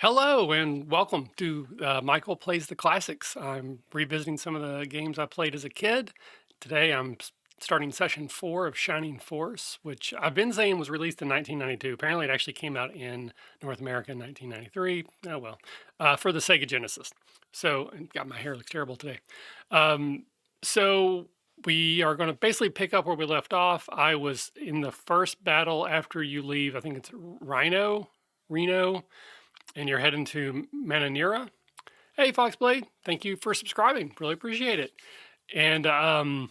Hello and welcome to Michael Plays the Classics. I'm revisiting some of the games I played as a kid. Today starting session 4 of Shining Force, which I've been saying was released in 1992. Apparently, it actually came out in North America in 1993. Oh well, for the Sega Genesis. So, and God, my hair looks terrible today. Um, so, we are going to basically pick up where we left off. I was in the first battle after you leave, I think it's Reno, and you're heading to Mananira. Hey, Foxblade, thank you for subscribing. Really appreciate it. And I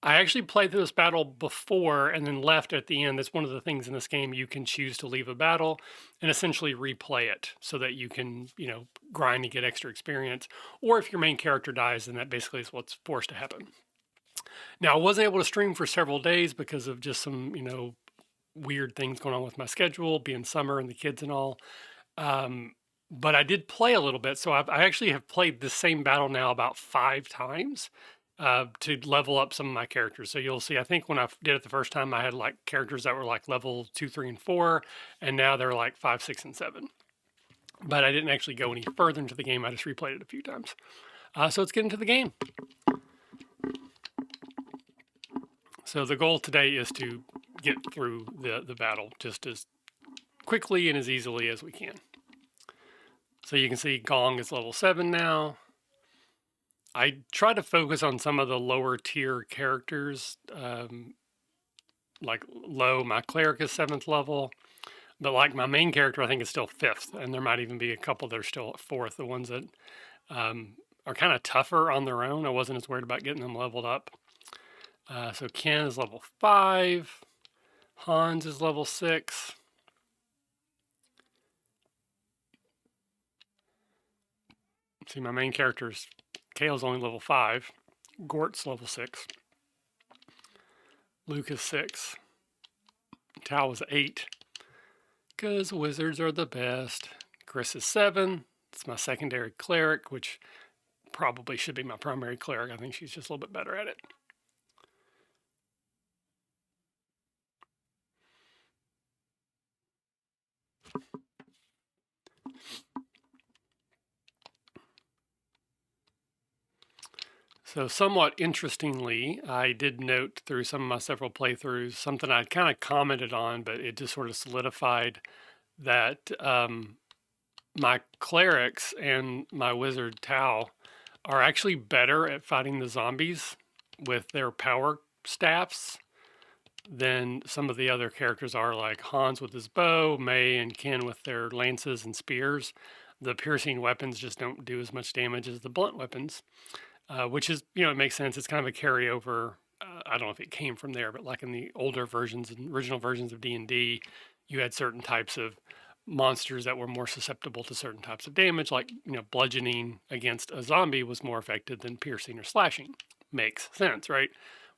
actually played through this battle before and then left at the end. That's one of the things in this game. You can choose to leave a battle and essentially replay it so that you can, grind to get extra experience. Or if your main character dies, then that basically is what's forced to happen. Now, I wasn't able to stream for several days because of just some, weird things going on with my schedule, being summer and the kids and all. But I did play a little bit, so I actually have played the same battle now about 5 times to level up some of my characters. So you'll see, I think when I did it the first time, I had like characters that were like level 2, 3, and 4, and now they're like 5, 6, and 7. But I didn't actually go any further into the game. I just replayed it a few times. So let's get into the game. So the goal today is to get through the battle just as quickly and as easily as we can. So you can see Gong is level 7 now. I try to focus on some of the lower tier characters, like Low, my cleric is 7th level, but like my main character I think is still 5th, and there might even be a couple that are still at 4th, the ones that are kind of tougher on their own. I wasn't as worried about getting them leveled up. So Ken is level 5, Hans is level 6. See, my main character's Kale's only level 5. Gort's level 6. Luke is 6. Tao is 8. Because wizards are the best. Chris is 7. It's my secondary cleric, which probably should be my primary cleric. I think she's just a little bit better at it. So somewhat interestingly, I did note through some of my several playthroughs something I'd kind of commented on, but it just sort of solidified that my clerics and my wizard Tao are actually better at fighting the zombies with their power staffs than some of the other characters are, like Hans with his bow, May and Ken with their lances and spears. The piercing weapons just don't do as much damage as the blunt weapons. Which is, it makes sense. It's kind of a carryover. I don't know if it came from there, but like in the older versions and original versions of D&D, you had certain types of monsters that were more susceptible to certain types of damage, like, bludgeoning against a zombie was more effective than piercing or slashing. Makes sense, right?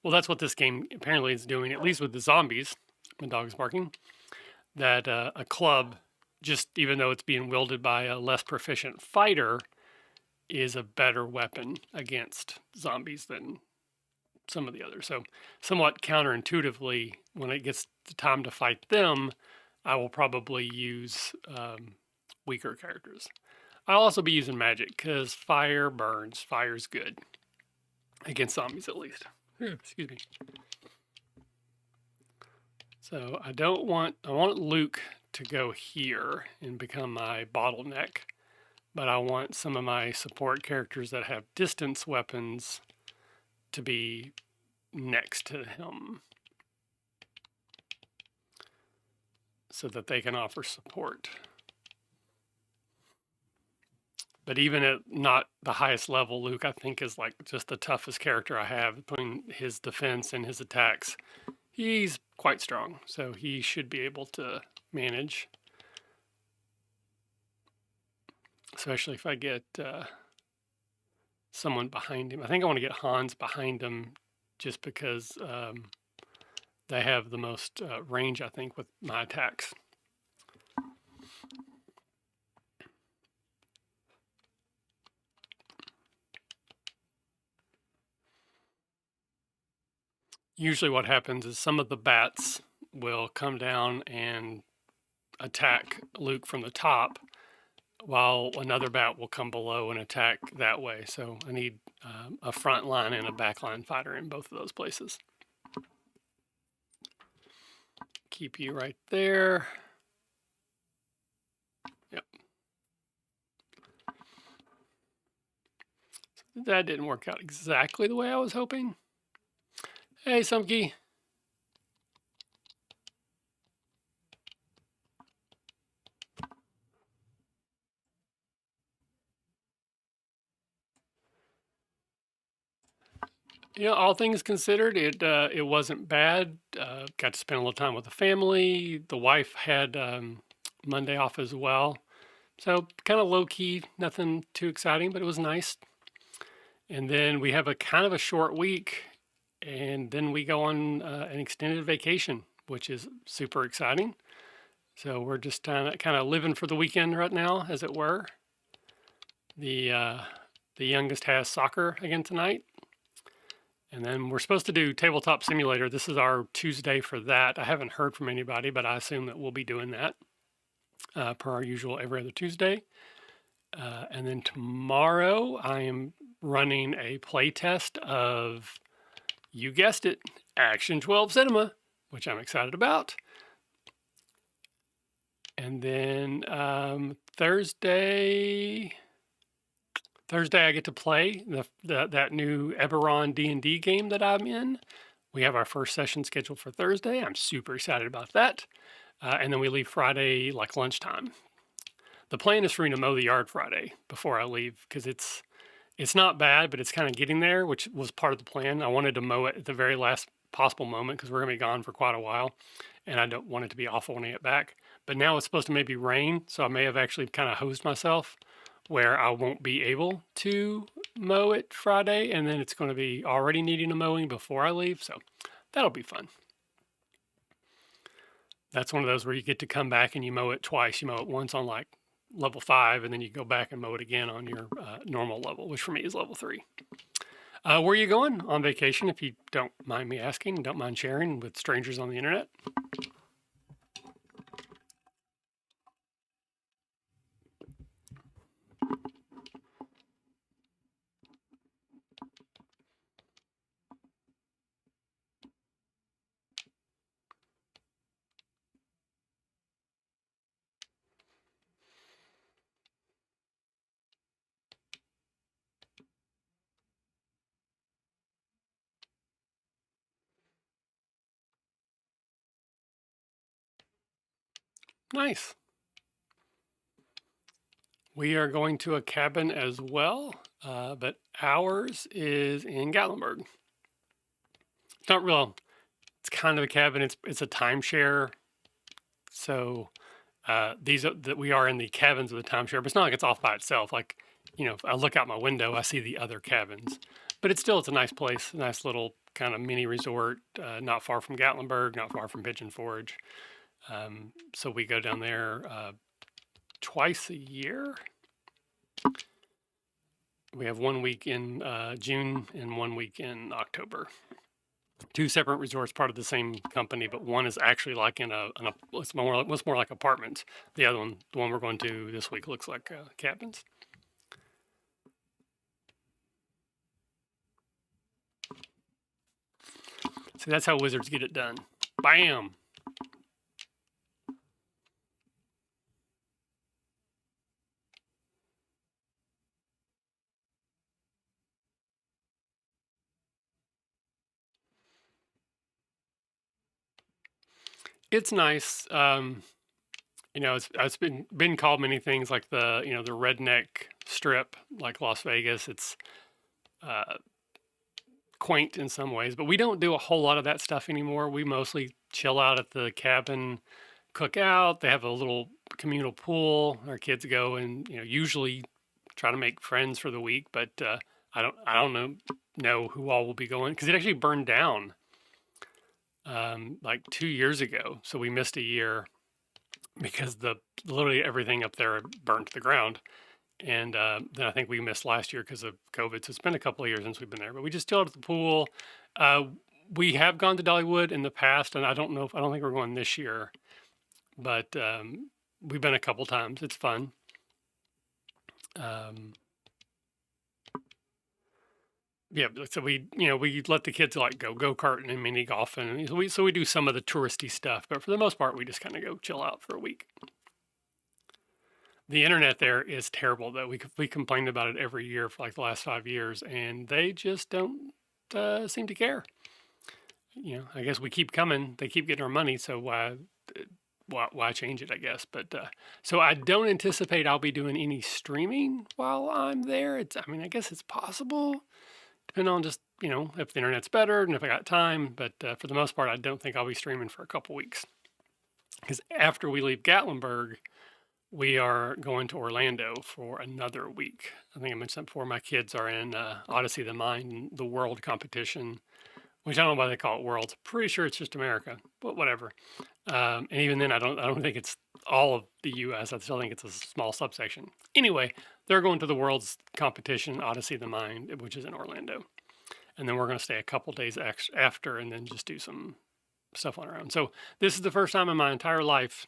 Well, that's what this game apparently is doing, at least with the zombies. My dog's barking. That a club, just even though it's being wielded by a less proficient fighter, is a better weapon against zombies than some of the others. So somewhat counterintuitively, when it gets the time to fight them, I will probably use weaker characters. I'll also be using magic because fire burns. Fire's good. Against zombies, at least. Excuse me. So I want Luke to go here and become my bottleneck. But I want some of my support characters that have distance weapons to be next to him so that they can offer support. But even at not the highest level, Luke, I think, is like just the toughest character I have between his defense and his attacks. He's quite strong, so he should be able to manage. Especially if I get someone behind him. I think I want to get Hans behind him just because they have the most range, I think, with my attacks. Usually what happens is some of the bats will come down and attack Luke from the top, while another bat will come below and attack that way. So I need a front line and a back line fighter in both of those places. Keep you right there. Yep. That didn't work out exactly the way I was hoping. Hey, Sumky. All things considered, it wasn't bad. Got to spend a little time with the family. The wife had Monday off as well, so kind of low key, nothing too exciting, but it was nice. And then we have a kind of a short week, and then we go on an extended vacation, which is super exciting. So we're just kind of living for the weekend right now, as it were. The youngest has soccer again tonight. And then we're supposed to do Tabletop Simulator. This is our Tuesday for that. I haven't heard from anybody, but I assume that we'll be doing that per our usual every other Tuesday. And then tomorrow I am running a play test of, you guessed it, Action 12 Cinema, which I'm excited about. And then Thursday I get to play that new Eberron D&D game that I'm in. We have our first session scheduled for Thursday. I'm super excited about that. And then we leave Friday like lunchtime. The plan is for me to mow the yard Friday before I leave because it's not bad, but it's kind of getting there, which was part of the plan. I wanted to mow it at the very last possible moment because we're going to be gone for quite a while, and I don't want it to be awful when I get back. But now it's supposed to maybe rain, so I may have actually kind of hosed myself where I won't be able to mow it Friday, and then it's going to be already needing a mowing before I leave, so that'll be fun. That's one of those where you get to come back and you mow it twice. You mow it once on like level 5, and then you go back and mow it again on your normal level, which for me is level 3. Where are you going on vacation, if you don't mind me asking, don't mind sharing with strangers on the internet? Nice. We are going to a cabin as well, but ours is in Gatlinburg. It's not real. It's kind of a cabin. It's a timeshare. So we are in the cabins of the timeshare, but it's not like it's off by itself. Like, if I look out my window, I see the other cabins. But it's a nice place, a nice little kind of mini resort, not far from Gatlinburg, not far from Pigeon Forge. So we go down there twice a year. We have 1 week in June and 1 week in October. 2 separate resorts, part of the same company, but one is actually like it's more like apartments. The other one, the one we're going to this week, looks like cabins. See, that's how wizards get it done. Bam! It's nice. It's been called many things, like the redneck strip, like Las Vegas. It's quaint in some ways, but we don't do a whole lot of that stuff anymore. We mostly chill out at the cabin, cook out. They have a little communal pool. Our kids go and usually try to make friends for the week, but I don't know who all will be going because it actually burned down like 2 years ago, so we missed a year because literally everything up there burned to the ground. And then I think we missed last year because of COVID. So it's been a couple of years since we've been there, but we just chilled at the pool. We have gone to Dollywood in the past, and I don't think we're going this year, but we've been a couple times. It's fun. Um, yeah, so we let the kids like go karting and mini golfing, and so we do some of the touristy stuff, but for the most part, we just kind of go chill out for a week. The internet there is terrible, though. We complained about it every year for like the last 5 years, and they just don't seem to care. I guess we keep coming. They keep getting our money, so why change it? I guess. But so I don't anticipate I'll be doing any streaming while I'm there. I mean, I guess it's possible, depending on just if the internet's better and if I got time. But for the most part, I don't think I'll be streaming for a couple weeks because after we leave Gatlinburg, we are going to Orlando for another week. I think I mentioned that before. My kids are in Odyssey of the Mind, the world competition, which I don't know why they call it worlds. Pretty sure it's just America, but whatever. And even then, I don't think it's all of the U.S. I still think it's a small subsection. Anyway, they're going to the world's competition, Odyssey of the Mind, which is in Orlando, and then we're going to stay a couple days after, and then just do some stuff on our own. So this is the first time in my entire life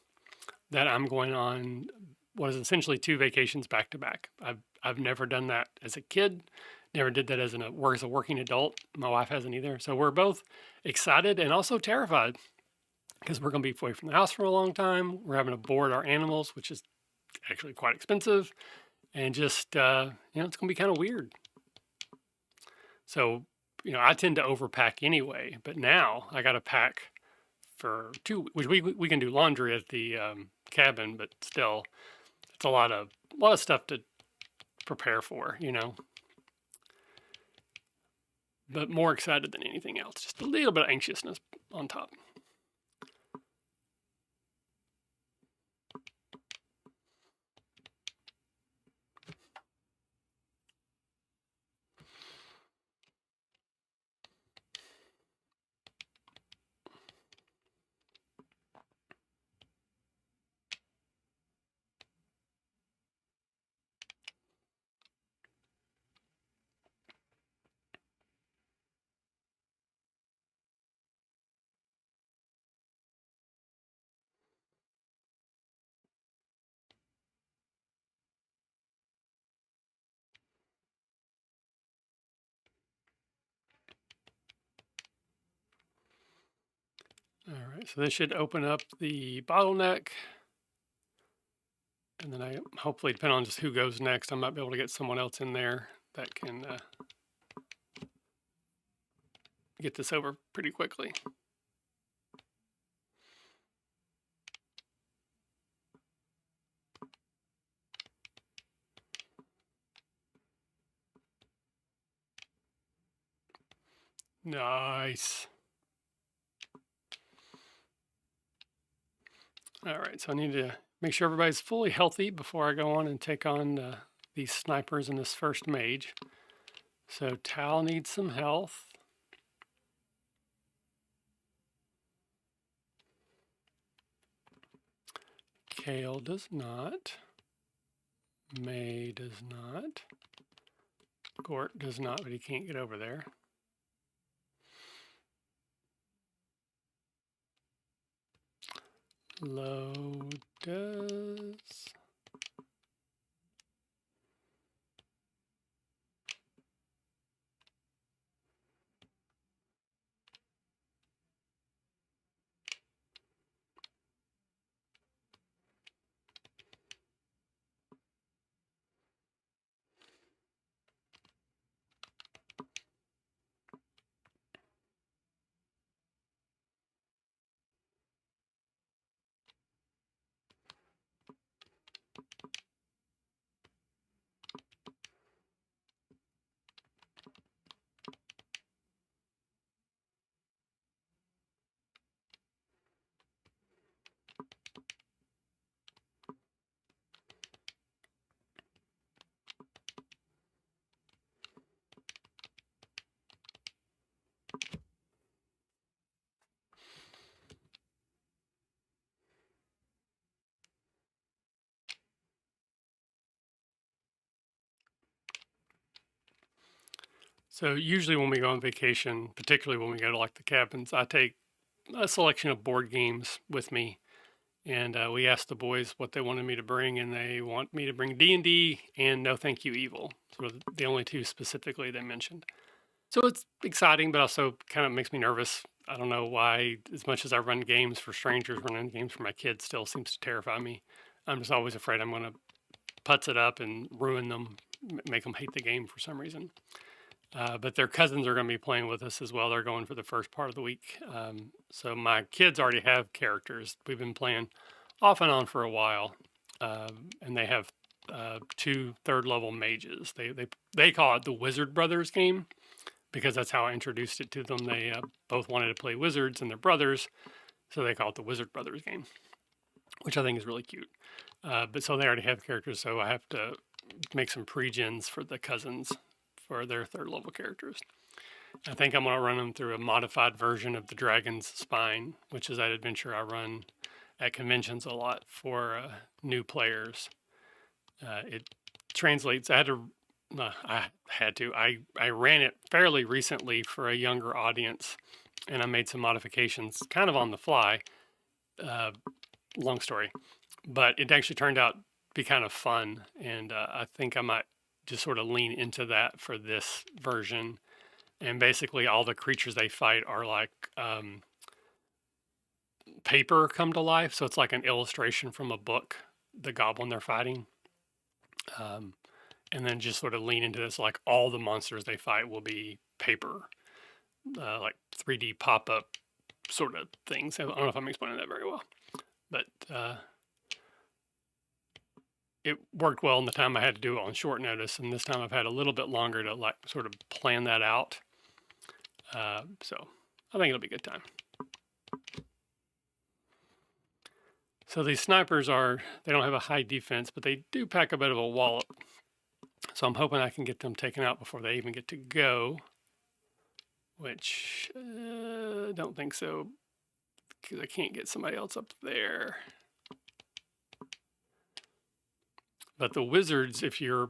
that I'm going on what is essentially two vacations back to back. I've never done that as a kid. Never did that as a working adult. My wife hasn't either. So we're both excited and also terrified because we're going to be away from the house for a long time. We're having to board our animals, which is actually quite expensive, and just it's going to be kind of weird. So I tend to overpack anyway, but now I got to pack for 2 which we can do laundry at the cabin, but still it's a lot of stuff to prepare for, but more excited than anything else. Just a little bit of anxiousness on top. All right, so this should open up the bottleneck. And then I hopefully, depending on just who goes next, I might be able to get someone else in there that can get this over pretty quickly. Nice. All right, so I need to make sure everybody's fully healthy before I go on and take on these snipers and this first mage. So Tal needs some health. Kale does not. May does not. Gort does not, but he can't get over there. Low does. So usually when we go on vacation, particularly when we go to like the cabins, I take a selection of board games with me, and we asked the boys what they wanted me to bring, and they want me to bring D&D and No Thank You Evil. So the only two specifically they mentioned. So it's exciting, but also kind of makes me nervous. I don't know why, as much as I run games for strangers, running games for my kids still seems to terrify me. I'm just always afraid I'm going to putz it up and ruin them, make them hate the game for some reason. But their cousins are going to be playing with us as well. They're going for the first part of the week. So my kids already have characters. We've been playing off and on for a while, and they have two third-level mages. They call it the Wizard Brothers game because that's how I introduced it to them. They both wanted to play wizards and they're brothers, so they call it the Wizard Brothers game, which I think is really cute. But so they already have characters, so I have to make some pre-gens for the cousins for their third level characters. I think I'm going to run them through a modified version of the Dragon's Spine, which is that adventure I run at conventions a lot for new players. It translates. I ran it fairly recently for a younger audience, and I made some modifications kind of on the fly. Long story, but it actually turned out to be kind of fun, and I think I might just sort of lean into that for this version. And basically, all the creatures they fight are like paper come to life, so it's like an illustration from a book, the goblin they're fighting. And then just sort of lean into this, like all the monsters they fight will be paper, like 3D pop up sort of things. I don't know if I'm explaining that very well, but it worked well in the time I had to do it on short notice, and this time I've had a little bit longer to like sort of plan that out. So I think it'll be a good time. So these snipers they don't have a high defense, but they do pack a bit of a wallop. So I'm hoping I can get them taken out before they even get to go, which I don't think so, because I can't get somebody else up there. But the wizards, if you're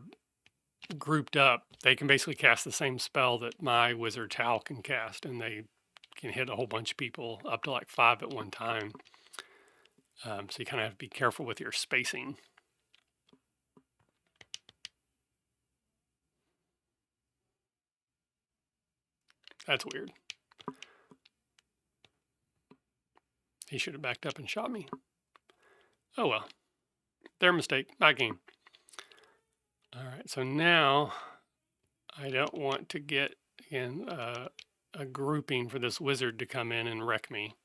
grouped up, they can basically cast the same spell that my wizard Tal can cast, and they can hit a whole bunch of people, up to like 5 at one time. So you kind of have to be careful with your spacing. That's weird. He should have backed up and shot me. Oh well. Their mistake, my game. All right, so now I don't want to get in a grouping for this wizard to come in and wreck me.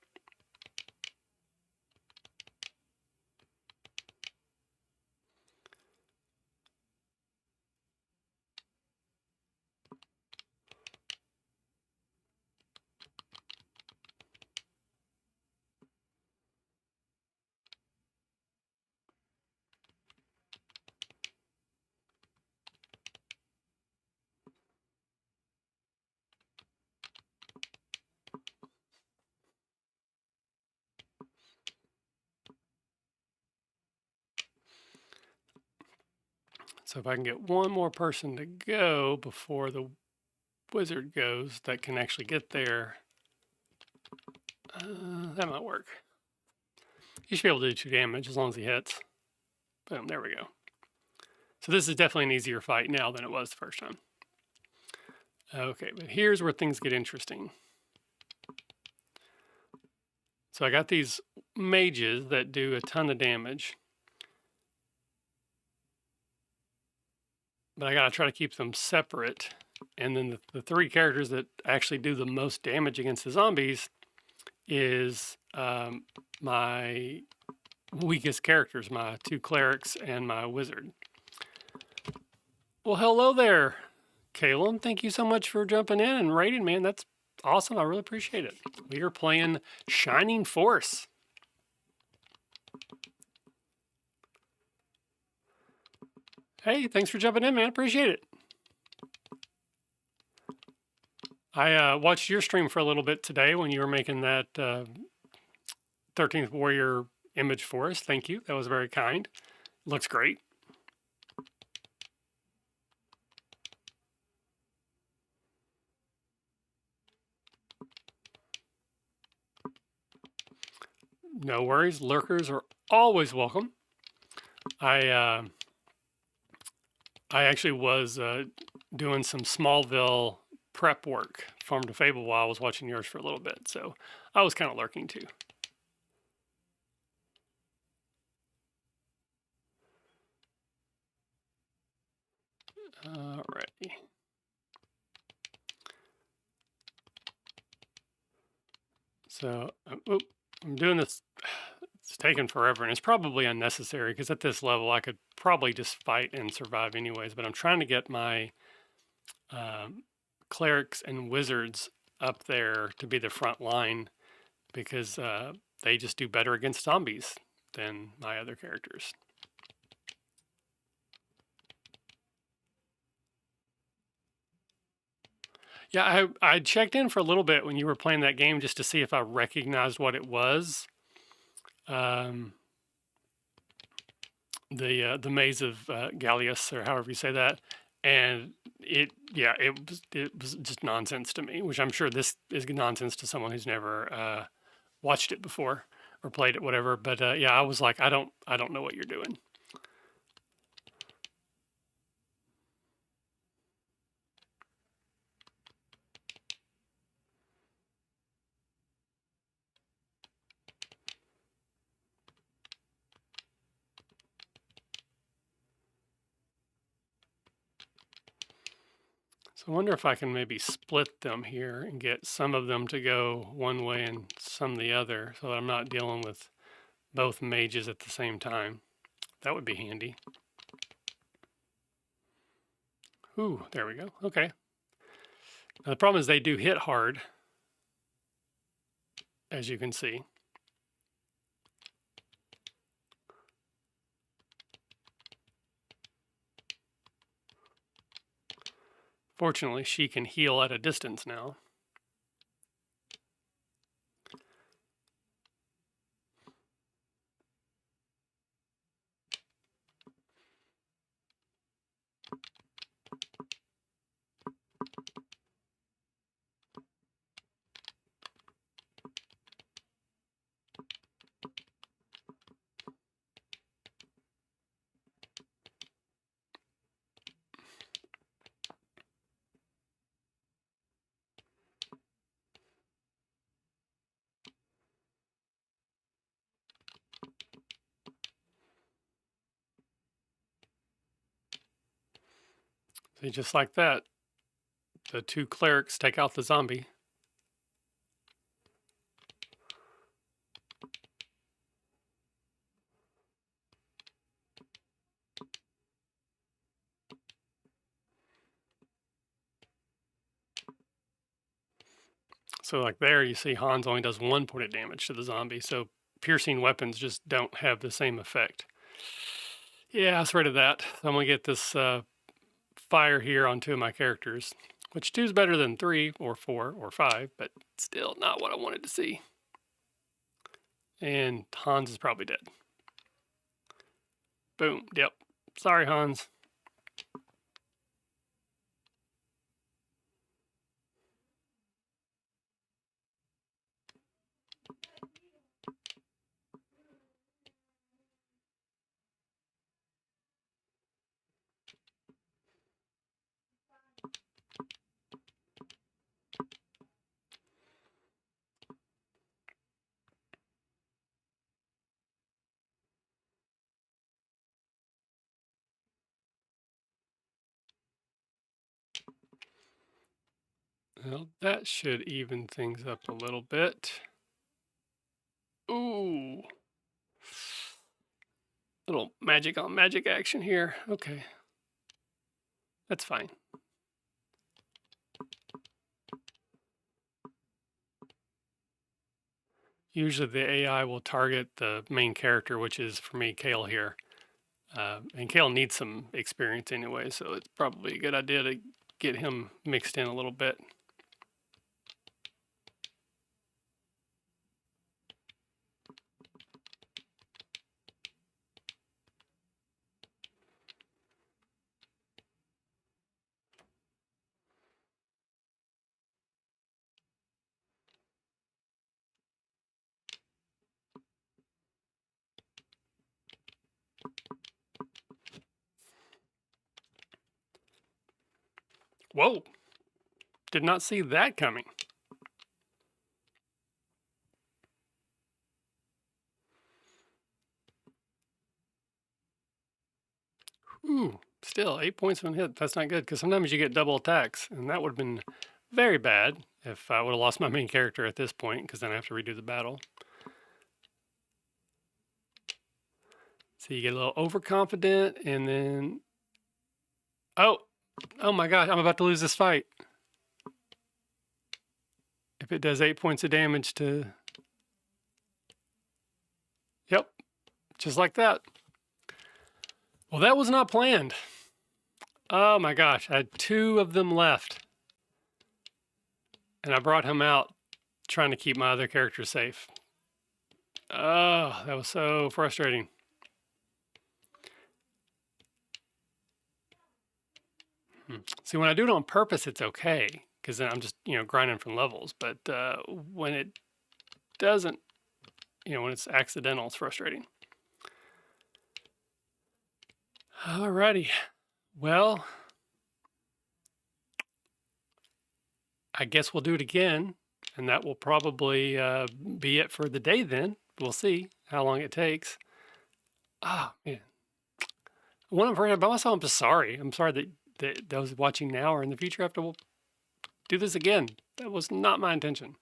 So if I can get one more person to go before the wizard goes that can actually get there, that might work. He should be able to do 2 damage as long as he hits. Boom, there we go. So this is definitely an easier fight now than it was the first time. Okay, but here's where things get interesting. So I got these mages that do a ton of damage, but I gotta try to keep them separate. And then the 3 characters that actually do the most damage against the zombies is my weakest characters, my 2 clerics and my wizard. Well, hello there, Caleb. Thank you so much for jumping in and raiding, man. That's awesome. I really appreciate it. We are playing Shining Force. Hey, thanks for jumping in, man. Appreciate it. I watched your stream for a little bit today when you were making that 13th Warrior image for us. Thank you. That was very kind. Looks great. No worries. Lurkers are always welcome. I actually was doing some Smallville prep work, Farm to Fable, while I was watching yours for a little bit, so I was kind of lurking too. Alrighty. So, I'm doing this. It's taking forever, and it's probably unnecessary because at this level, I could probably just fight and survive anyways. But I'm trying to get my clerics and wizards up there to be the front line because they just do better against zombies than my other characters. Yeah, I checked in for a little bit when you were playing that game just to see if I recognized what it was. Um, the maze of Gallius, or however you say that, and it was just nonsense to me, which I'm sure this is nonsense to someone who's never watched it before or played it, whatever. But yeah, I was like, I don't know what you're doing. So I wonder if I can maybe split them here and get some of them to go one way and some the other, so that I'm not dealing with both mages at the same time. That would be handy. Ooh, there we go. Okay. Now the problem is they do hit hard, as you can see. Fortunately, she can heal at a distance now. See, just like that, the two clerics take out the zombie. So like there, you see Hans only does 1 point of damage to the zombie. So piercing weapons just don't have the same effect. Yeah, I was rid of that. I'm gonna get this fire here on 2 of my characters, which 2 is better than 3 or 4 or 5, but still not what I wanted to see. And Hans is probably dead. Boom. Yep. Sorry, Hans. Well, that should even things up a little bit. Ooh. Little magic on magic action here. Okay. That's fine. Usually the AI will target the main character, which is, for me, Kale here. And Kale needs some experience anyway, so it's probably a good idea to get him mixed in a little bit. Whoa! Did not see that coming. Ooh, still 8 points on hit. That's not good because sometimes you get double attacks, and that would have been very bad if I would have lost my main character at this point because then I have to redo the battle. So you get a little overconfident, and then oh my gosh, I'm about to lose this fight. If it does 8 points of damage to, yep, just like that. Well, that was not planned. Oh my gosh, I had 2 of them left. And I brought him out trying to keep my other character safe. Oh, that was so frustrating. See, when I do it on purpose, it's okay. Because then I'm just, grinding from levels. But when it doesn't, when it's accidental, it's frustrating. Alrighty. Well, I guess we'll do it again, and that will probably be it for the day then. We'll see how long it takes. Oh, man. When I'm afraid about myself, I'm just sorry. I'm sorry that those watching now or in the future have to do this again. That was not my intention.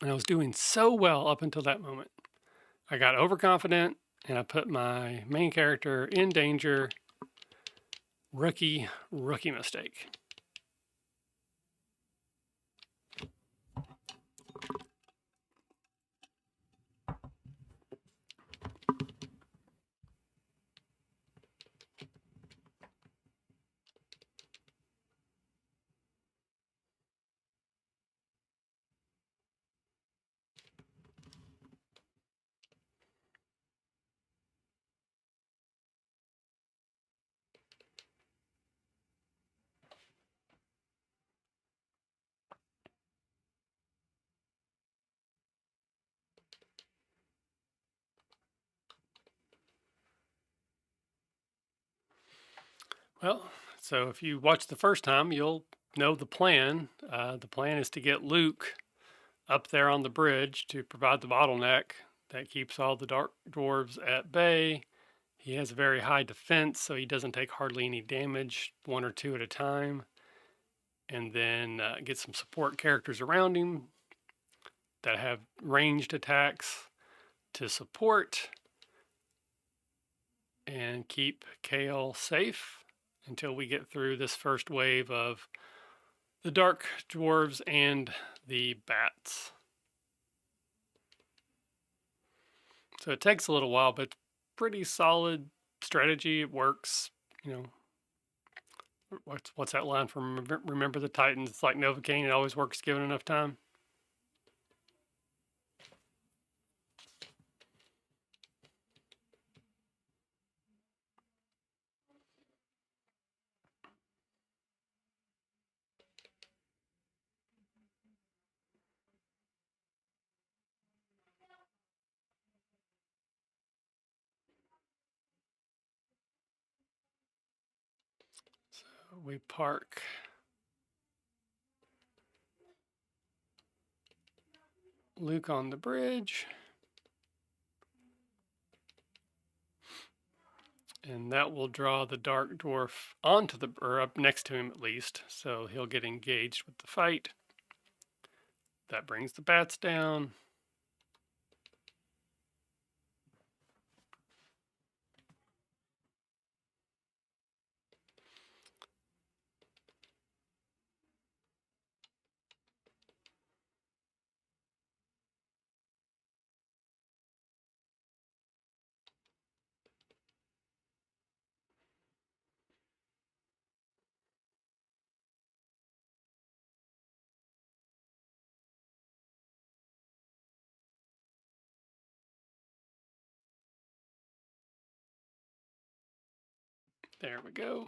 And I was doing so well up until that moment. I got overconfident, and I put my main character in danger. Rookie mistake. Well, so if you watch the first time, you'll know the plan. The plan is to get Luke up there on the bridge to provide the bottleneck that keeps all the dark dwarves at bay. He has a very high defense, so he doesn't take hardly any damage, 1 or 2 at a time. And then get some support characters around him that have ranged attacks to support and keep Kale safe until we get through this first wave of the dark dwarves and the bats. So it takes a little while, but pretty solid strategy. It works. What's that line from Remember the Titans? It's like Novocaine. It always works given enough time. So we park Luke on the bridge. And that will draw the dark dwarf onto or up next to him at least, so he'll get engaged with the fight. That brings the bats down. There we go.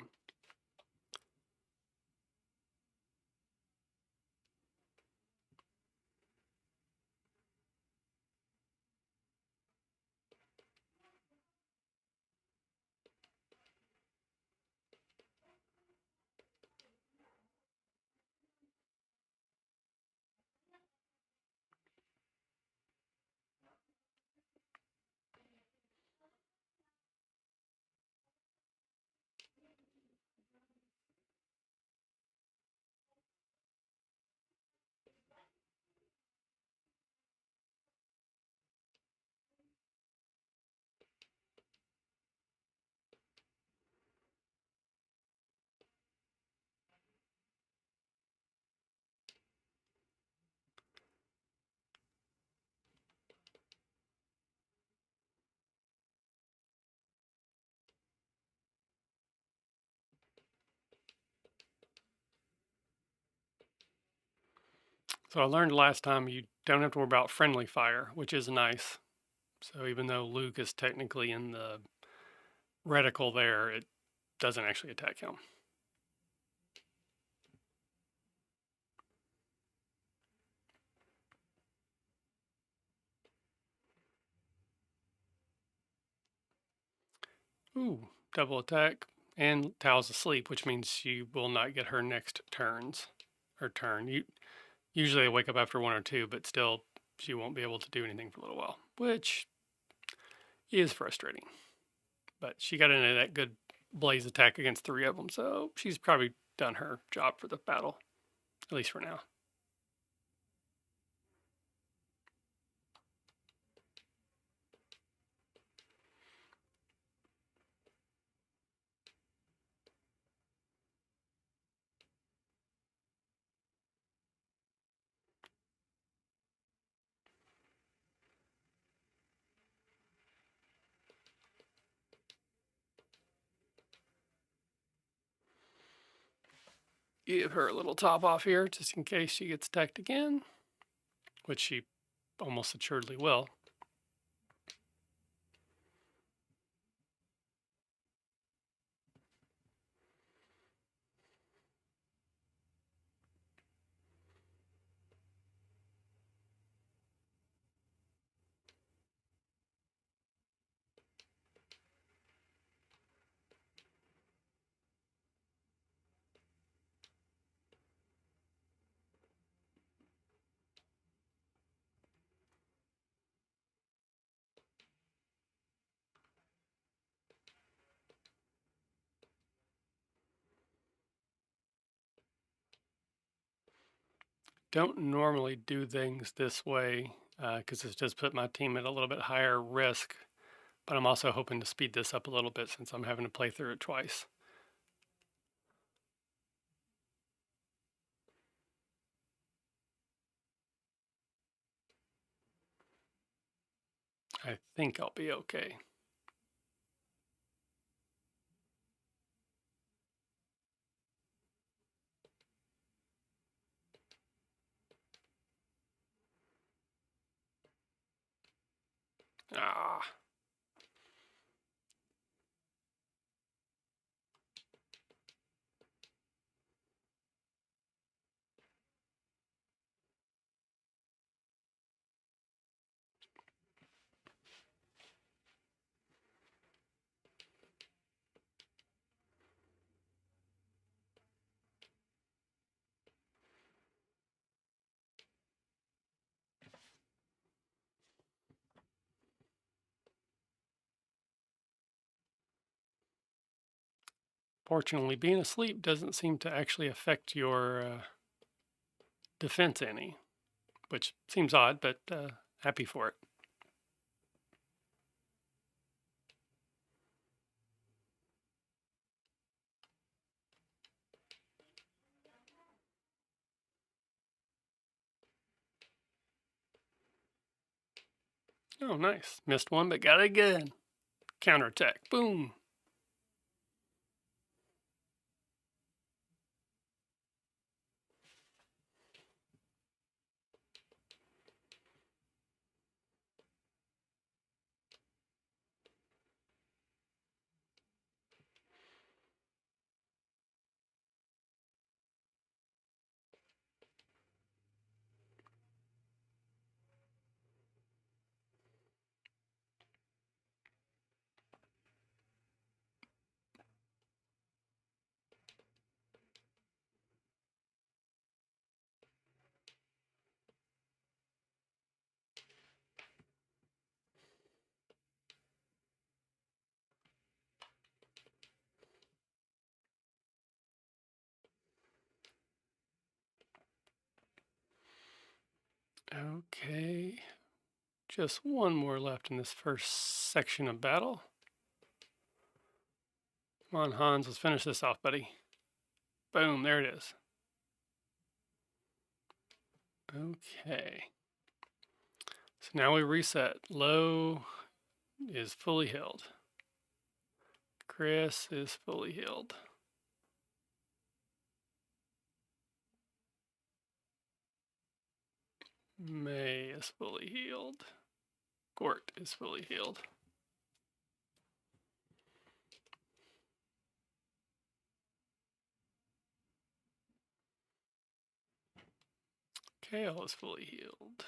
So I learned last time you don't have to worry about friendly fire, which is nice. So even though Luke is technically in the reticle there, it doesn't actually attack him. Ooh, double attack. And Tao's asleep, which means she will not get her next turns. Her turn. Usually I wake up after one or two, but still she won't be able to do anything for a little while, which is frustrating. But she got into that good blaze attack against three of them, so she's probably done her job for the battle, at least for now. Give her a little top off here just in case she gets attacked again, which she almost assuredly will. Don't normally do things this way because it's just put my team at a little bit higher risk, but I'm also hoping to speed this up a little bit since I'm having to play through it twice. I think I'll be okay. Ah. Fortunately, being asleep doesn't seem to actually affect your defense any, which seems odd, but happy for it. Oh, nice. Missed one, but got it again. Counterattack. Boom. Okay. Just one more left in this first section of battle. Come on, Hans, let's finish this off, buddy. Boom, there it is. Okay. So now we reset. Low is fully healed. Chris is fully healed. May is fully healed. Gort is fully healed. Kale is fully healed.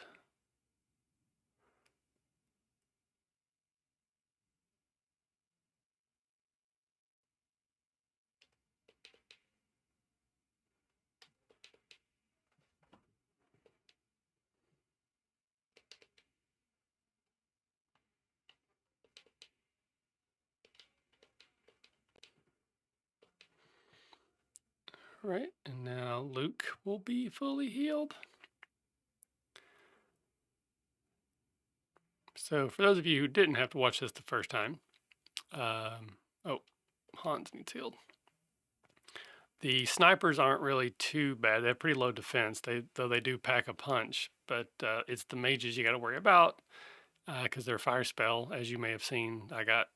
Right, and now Luke will be fully healed. So for those of you who didn't have to watch this the first time, oh, Hans needs healed. The snipers aren't really too bad. They have pretty low defense, though they do pack a punch. But it's the mages you got to worry about because they're fire spell. As you may have seen, I got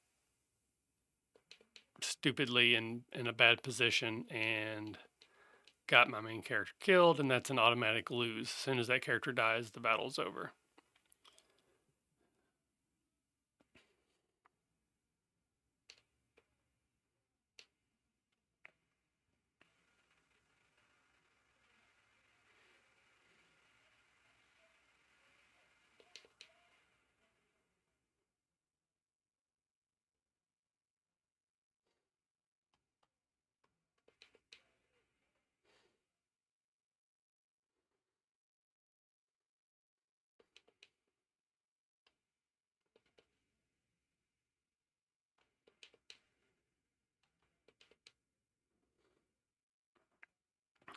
stupidly in a bad position and got my main character killed, and that's an automatic lose. As soon as that character dies, the battle's over.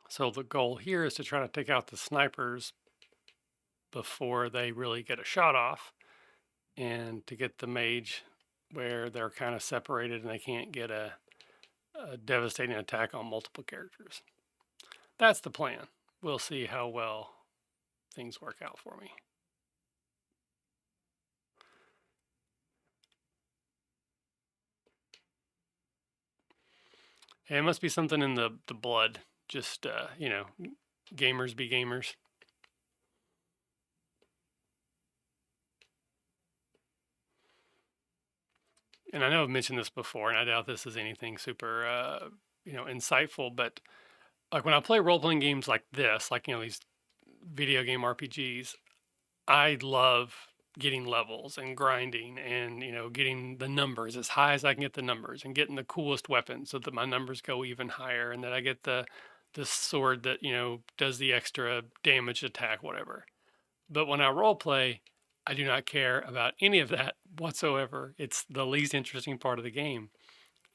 So the goal here is to try to take out the snipers before they really get a shot off, and to get the mage where they're kind of separated and they can't get a devastating attack on multiple characters. That's the plan. We'll see how well things work out for me. And it must be something in the blood. Just, gamers be gamers. And I know I've mentioned this before, and I doubt this is anything super, insightful, but like when I play role playing games like this, like, these video game RPGs, I love getting levels and grinding and, getting the numbers as high as I can get the numbers and getting the coolest weapons so that my numbers go even higher and that I get the sword that, does the extra damage attack, whatever. But when I role play, I do not care about any of that whatsoever. It's the least interesting part of the game.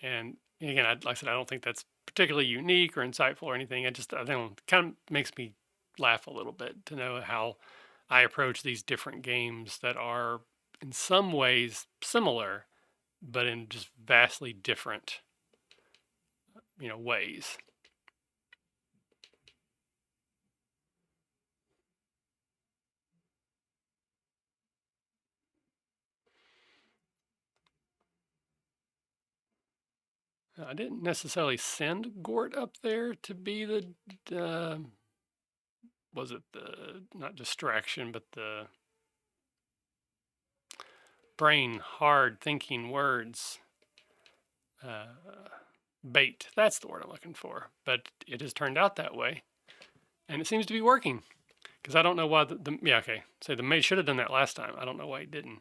And again, like I said, I don't think that's particularly unique or insightful or anything. I think it kind of makes me laugh a little bit to know how I approach these different games that are in some ways similar, but in just vastly different, ways. I didn't necessarily send Gort up there to be uh, was it the, not distraction, but the brain hard thinking words bait. That's the word I'm looking for. But it has turned out that way. And it seems to be working. Because I don't know why yeah, okay. Say the mage should have done that last time. I don't know why he didn't.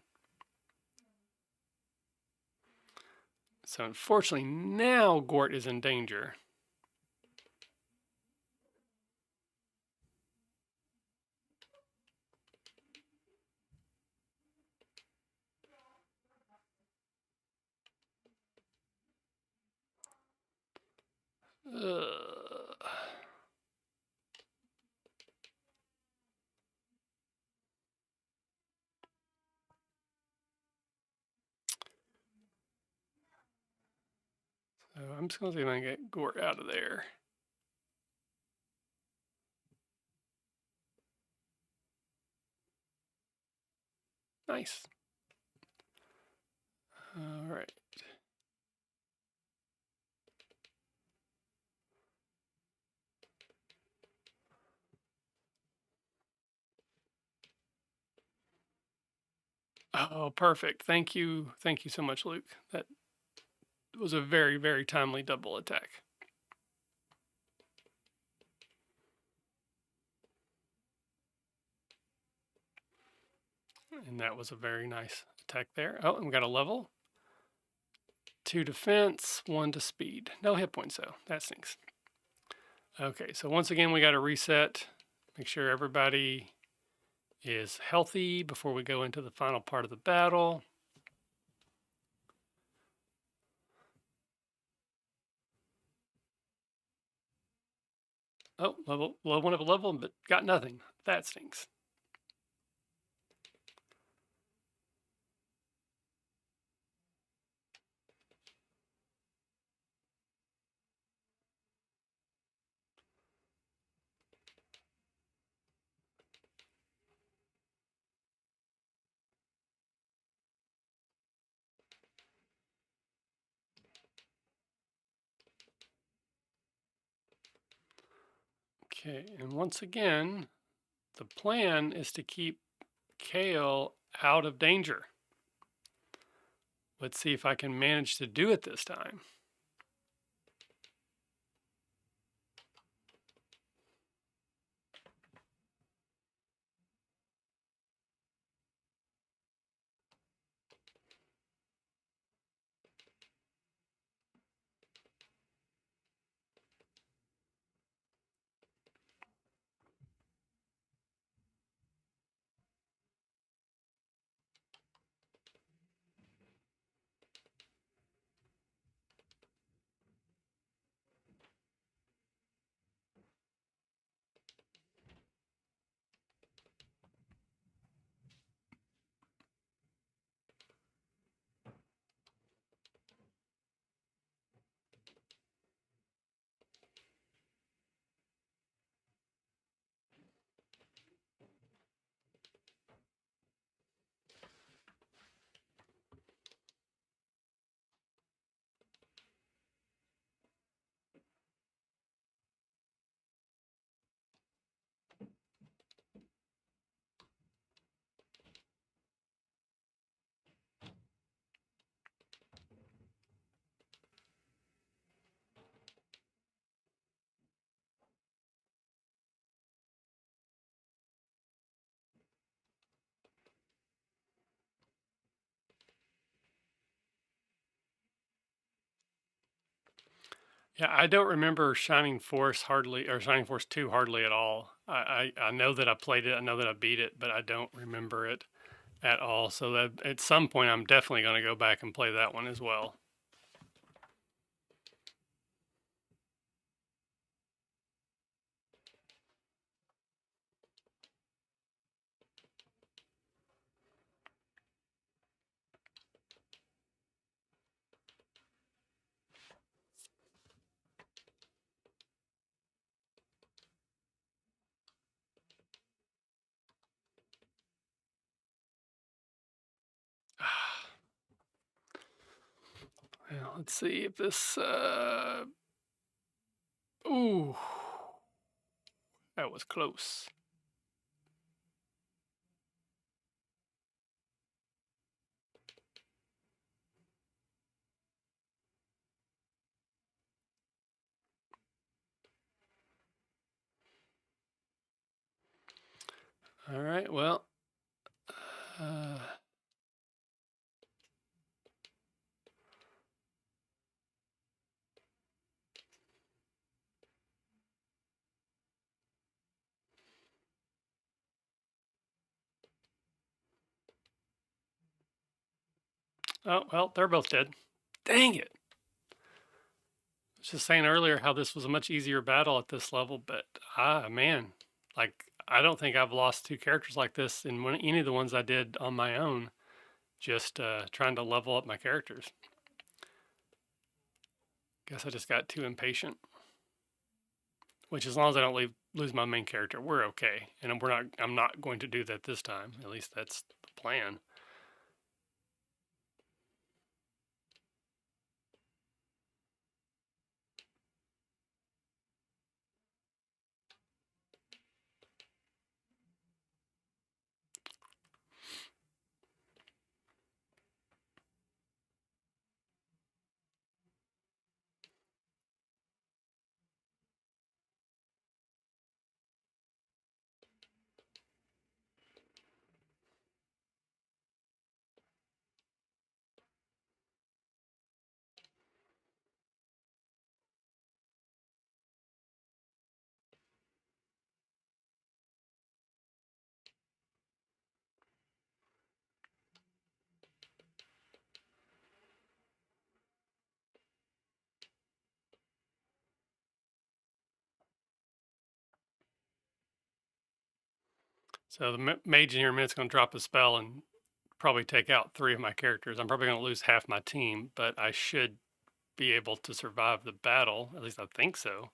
So unfortunately, now Gort is in danger. So I'm just going to see if I can get Gort out of there. Nice. All right. Oh, perfect. Thank you. Thank you so much, Luke. That was a very, very timely double attack. And that was a very nice attack there. Oh, and we got a level. 2 defense, 1 to speed. No hit points though. That stinks. Okay, so once again we got to reset. Make sure everybody is healthy before we go into the final part of the battle. Oh, low one of a level, but got nothing. That stinks. Okay, and once again, the plan is to keep Kale out of danger. Let's see if I can manage to do it this time. Yeah, I don't remember Shining Force hardly, or Shining Force 2 hardly at all. I know that I played it, I know that I beat it, but I don't remember it at all. So that at some point I'm definitely going to go back and play that one as well. Well, let's see if this. Ooh, that was close. All right, well. Uh, oh, well, they're both dead. Dang it. I was just saying earlier how this was a much easier battle at this level, but man, like I don't think I've lost 2 characters like this in any of the ones I did on my own, just trying to level up my characters. Guess I just got too impatient. Which, as long as I don't lose my main character, we're okay. And we're not. I'm not going to do that this time. At least that's the plan. So the mage in here a minute's going to drop a spell and probably take out 3 of my characters. I'm probably going to lose half my team, but I should be able to survive the battle. At least I think so.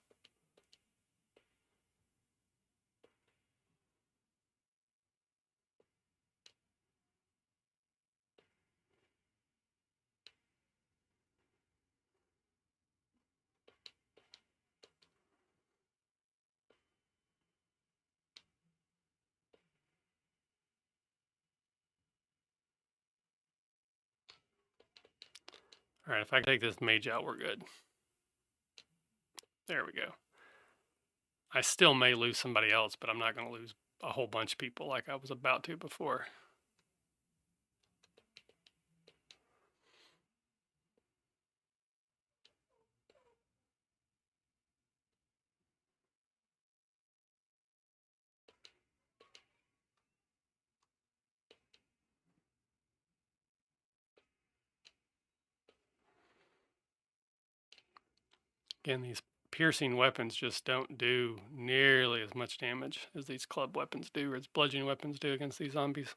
All right, if I take this mage out, we're good. There we go. I still may lose somebody else, but I'm not going to lose a whole bunch of people like I was about to before. Again, these piercing weapons just don't do nearly as much damage as these club weapons do, or as bludgeoning weapons do against these zombies.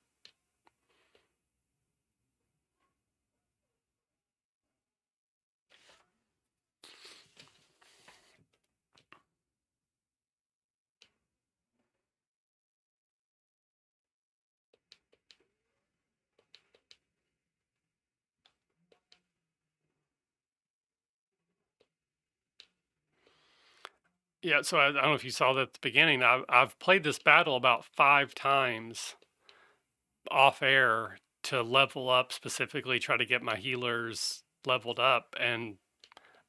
Yeah, so I don't know if you saw that at the beginning. I've played this battle about 5 times off air to level up, specifically try to get my healers leveled up. And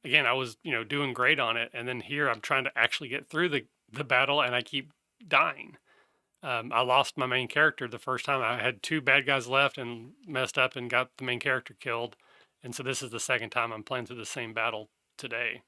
again, I was, doing great on it. And then here I'm trying to actually get through the battle and I keep dying. I lost my main character the first time. I had 2 bad guys left and messed up and got the main character killed. And so this is the second time I'm playing through the same battle today.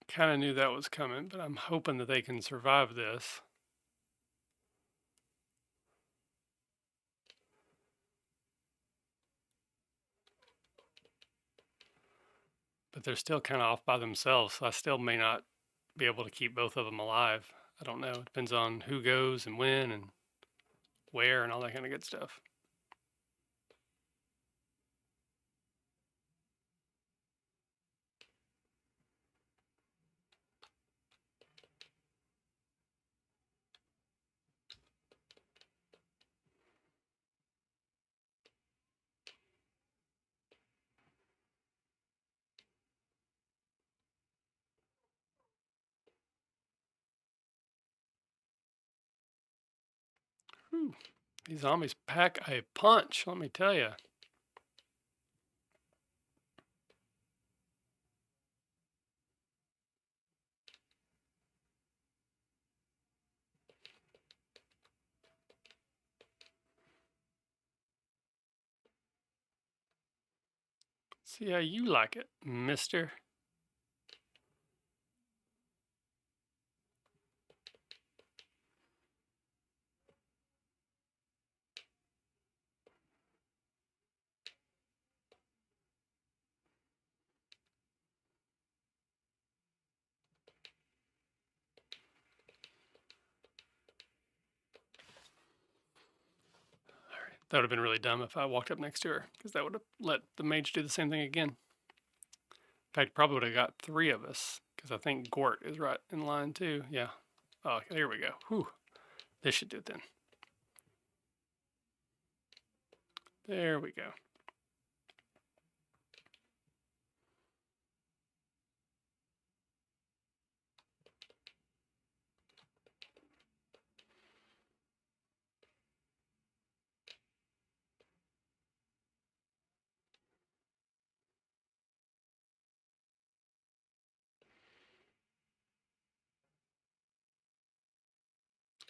Kind of knew that was coming, but I'm hoping that they can survive this. But they're still kind of off by themselves, so I still may not be able to keep both of them alive. I don't know. It depends on who goes and when and where and all that kind of good stuff. Whew. These zombies pack a punch, let me tell you. See how you like it, mister. That would have been really dumb if I walked up next to her, because that would have let the mage do the same thing again. In fact, probably would have got 3 of us, because I think Gort is right in line too. Yeah. Oh, here we go. Whew. This should do it then. There we go.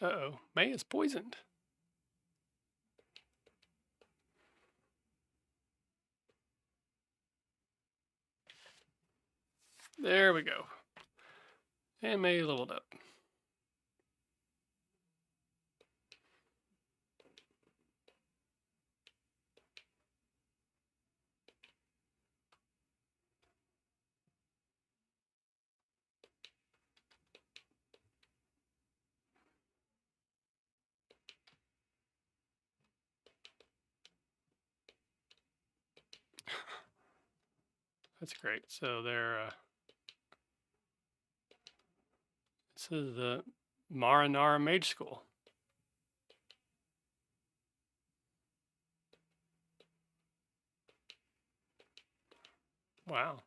Uh-oh. May is poisoned. There we go. And May leveled up. That's great. So they're this is the Marinara Mage School. Wow.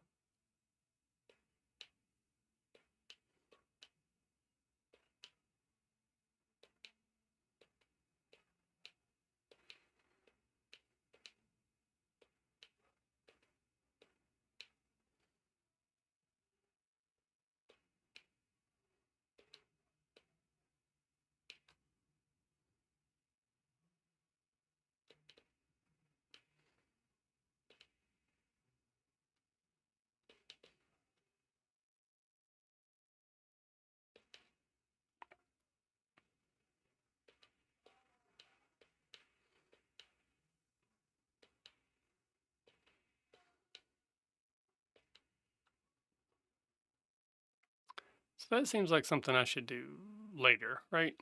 So that seems like something I should do later, right?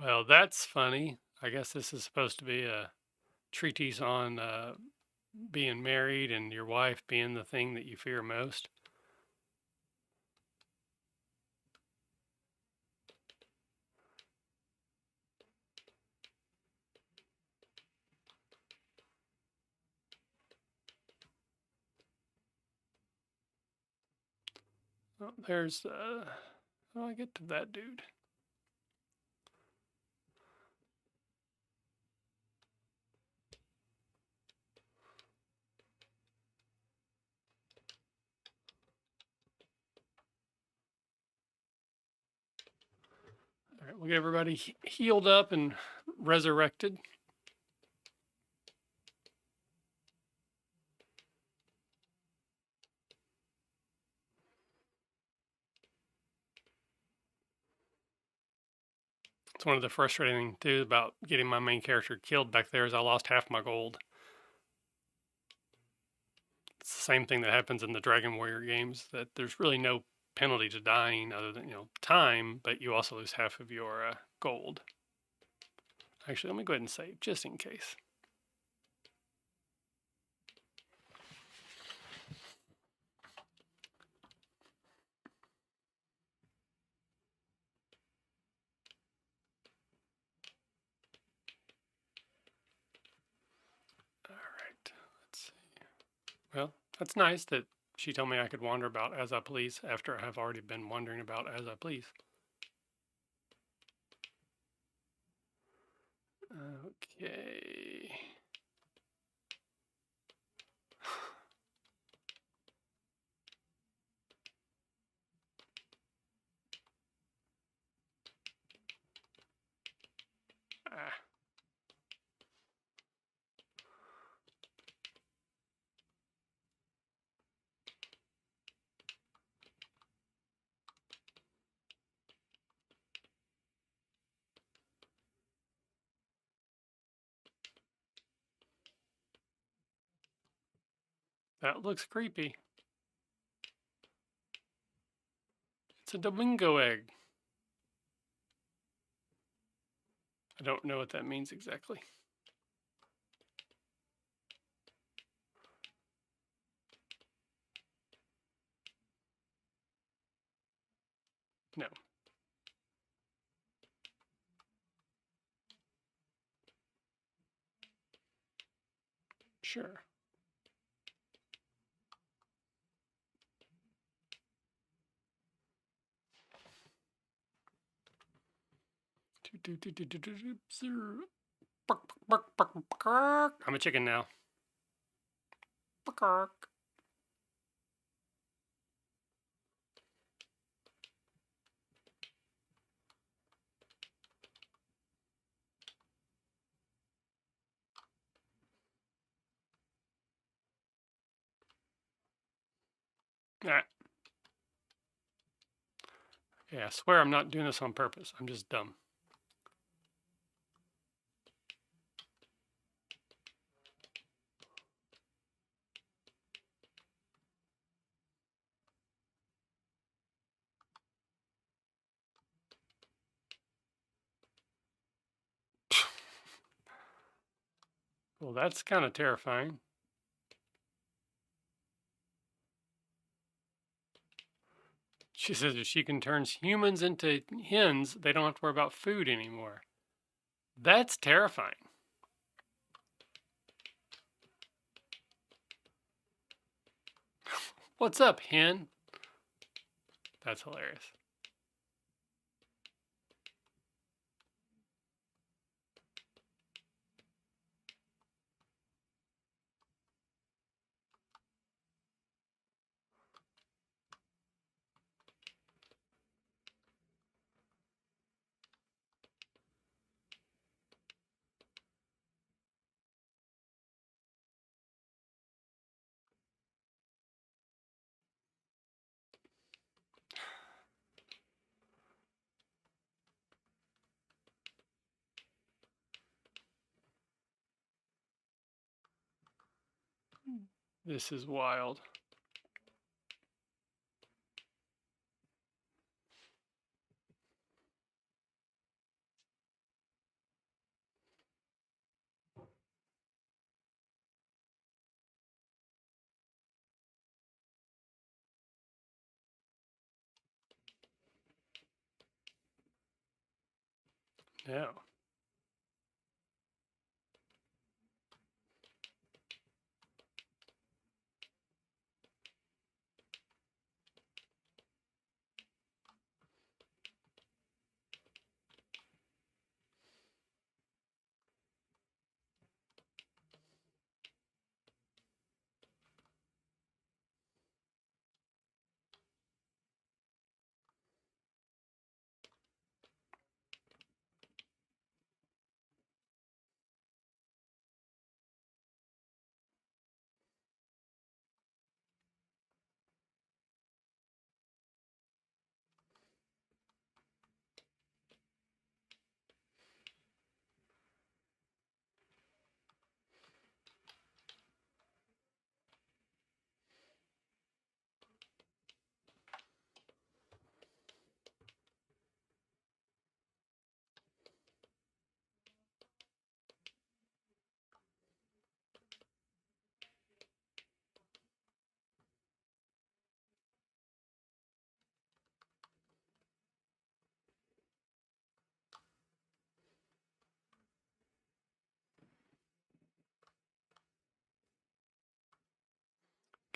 Well, that's funny. I guess this is supposed to be a treatise on being married and your wife being the thing that you fear most. Oh, there's, how do I get to that dude? All right, we'll get everybody healed up and resurrected. It's one of the frustrating things about getting my main character killed back there is I lost half my gold. It's the same thing that happens in the Dragon Warrior games, that there's really no penalty to dying other than, time, but you also lose half of your gold. Actually, let me go ahead and save just in case. All right, let's see. Well, that's nice that she told me I could wander about as I please after I have already been wandering about as I please. Okay. Ah, that looks creepy. It's a Domingo egg. I don't know what that means exactly. No. Sure. I'm a chicken now. Alright. Yeah, I swear I'm not doing this on purpose. I'm just dumb. Well, that's kind of terrifying. She says if she can turn humans into hens, they don't have to worry about food anymore. That's terrifying. What's up, hen? That's hilarious. This is wild. Yeah.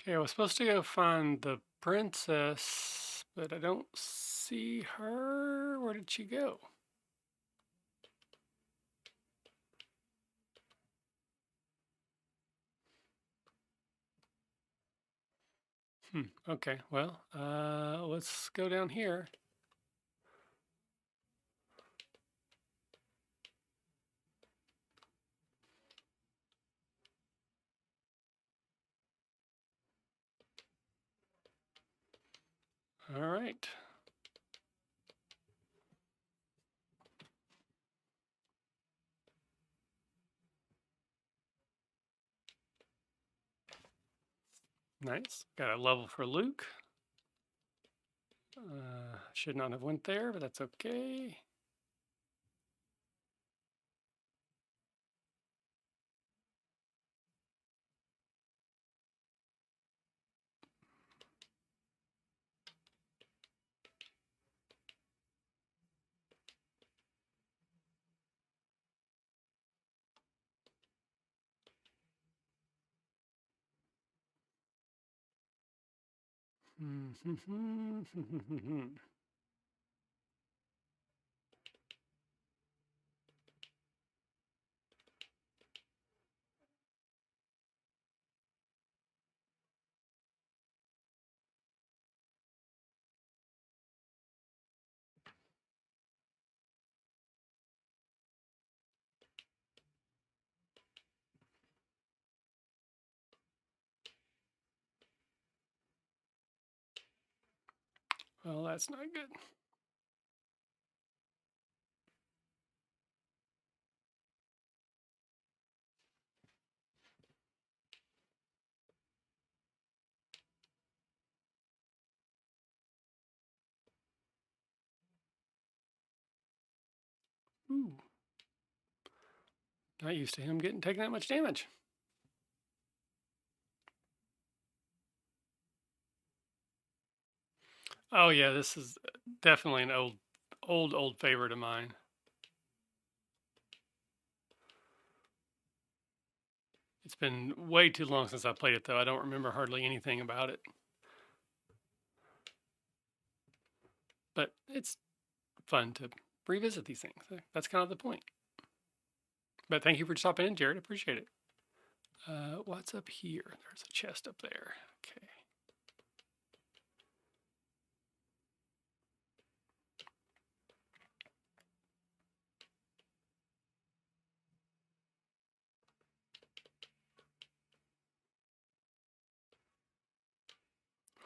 Okay, I was supposed to go find the princess, but I don't see her. Where did she go? Okay, well, let's go down here. All right. Nice. Got a level for Luke. Should not have went there, but that's okay. Well, that's not good. Ooh. Not used to him taking that much damage. Oh yeah, this is definitely an old favorite of mine. It's been way too long since I played it though. I don't remember hardly anything about it. But it's fun to revisit these things. That's kind of the point. But thank you for stopping in, Jared. Appreciate it. What's up here? There's a chest up there. Okay.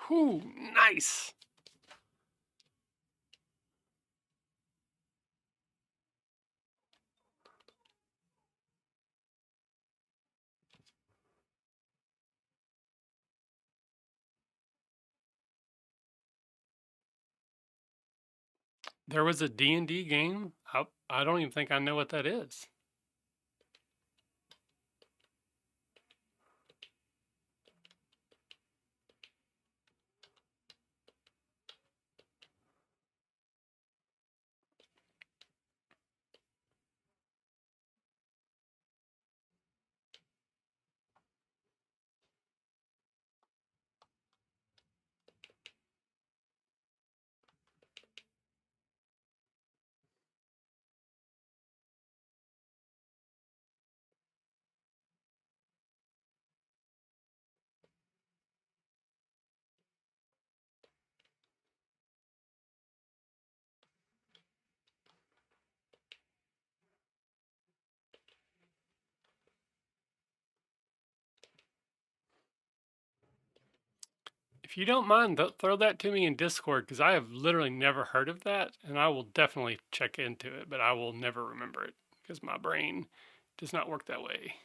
Whew, nice. There was a D&D game. I don't even think I know what that is. If you don't mind, throw that to me in Discord because I have literally never heard of that, and I will definitely check into it, but I will never remember it because my brain does not work that way.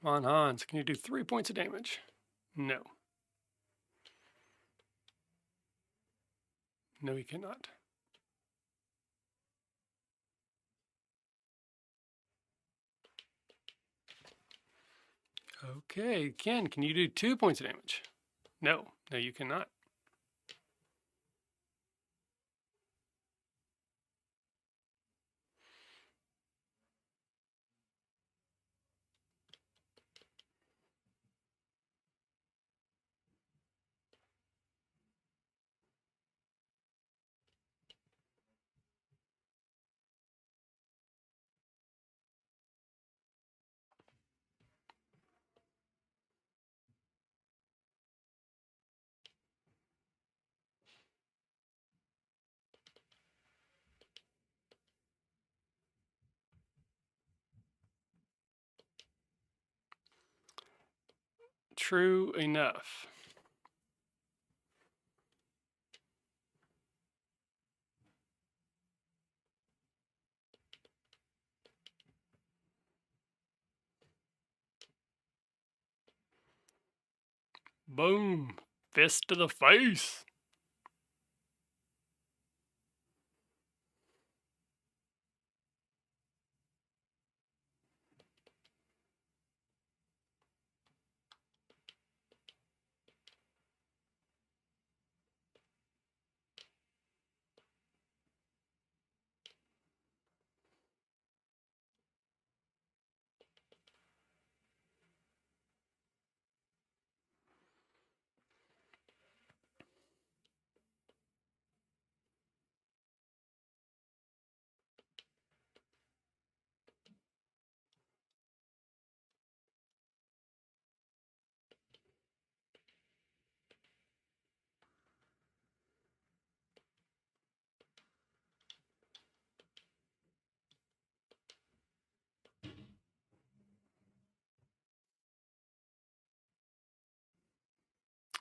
Come on, Hans. Can you do 3 points of damage? No. No, he cannot. Okay, Ken, can you do 2 points of damage? No. No, you cannot. True enough. Boom. Fist to the face.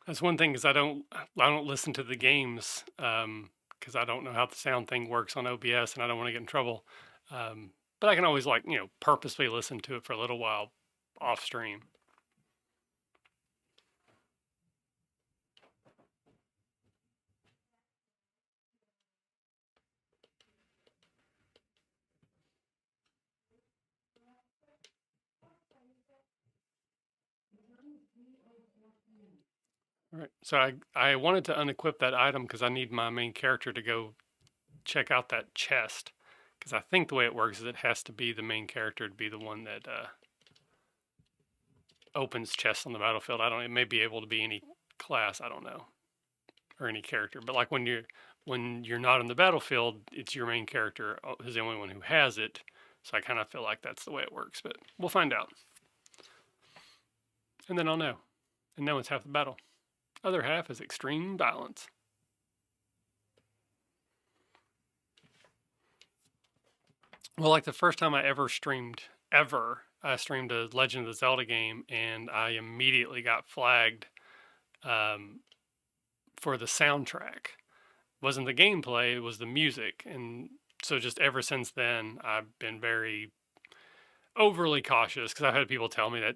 That's one thing, is I don't listen to the games because I don't know how the sound thing works on OBS, and I don't want to get in trouble. But I can always, like, purposely listen to it for a little while off stream. All right. So I wanted to unequip that item because I need my main character to go check out that chest. Because I think the way it works is it has to be the main character to be the one that opens chests on the battlefield. I don't. It may be able to be any class. I don't know, or any character. But like when you're not on the battlefield, it's your main character is the only one who has it. So I kind of feel like that's the way it works. But we'll find out, and then I'll know. And now it's half the battle. Other half is extreme violence. Well, like the first time I ever streamed, I streamed a Legend of the Zelda game, and I immediately got flagged um, for the soundtrack. It wasn't the gameplay, it was the music. And so just ever since then, I've been very overly cautious because I've had people tell me that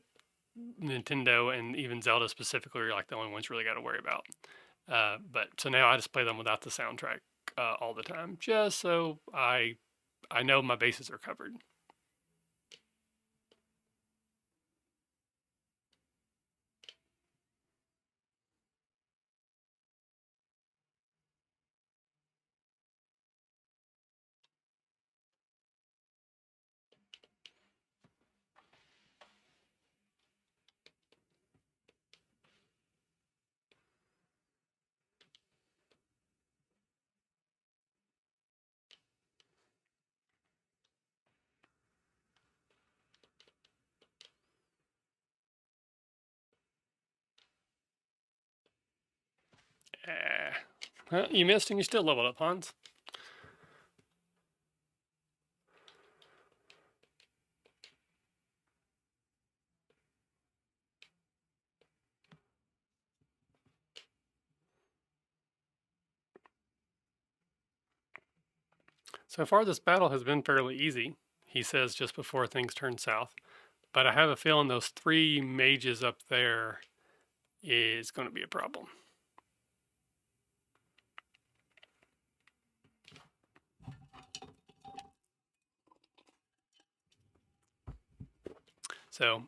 Nintendo and even Zelda specifically are like the only ones you really got to worry about. But so now I just play them without the soundtrack all the time, just so I know my bases are covered. Well, you missed and you still leveled up, Hans. So far, this battle has been fairly easy, he says just before things turn south. But I have a feeling those three mages up there is going to be a problem. So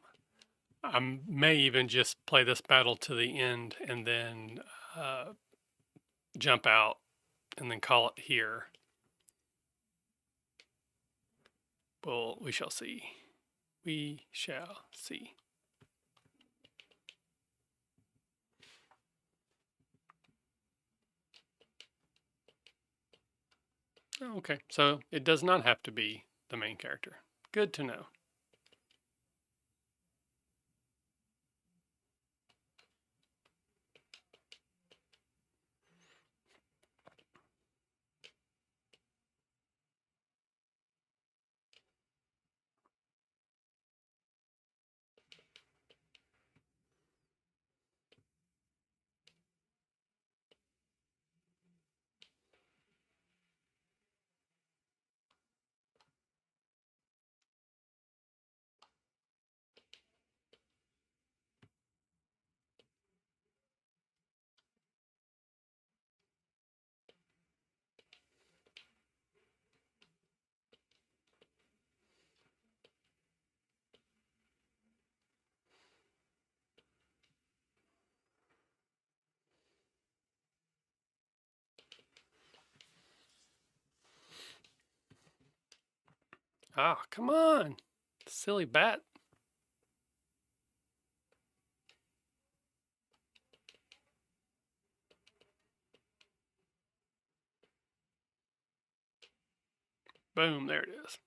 I may even just play this battle to the end and then jump out and then call it here. Well, we shall see. We shall see. Okay, so it does not have to be the main character. Good to know. Ah, come on. Silly bat. Boom, there it is.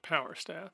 Power staff.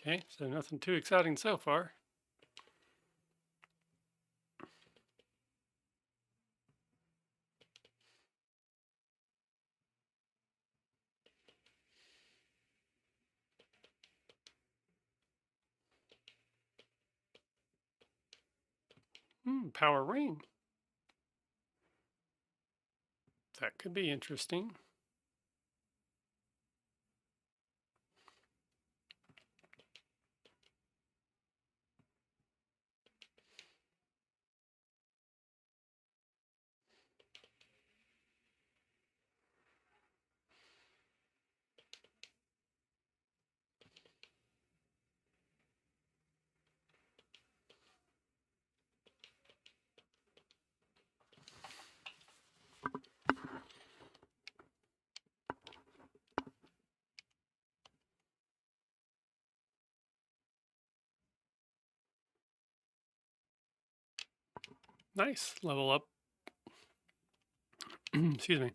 Okay, so nothing too exciting so far. Power ring. That could be interesting. Nice. Level up. Excuse me.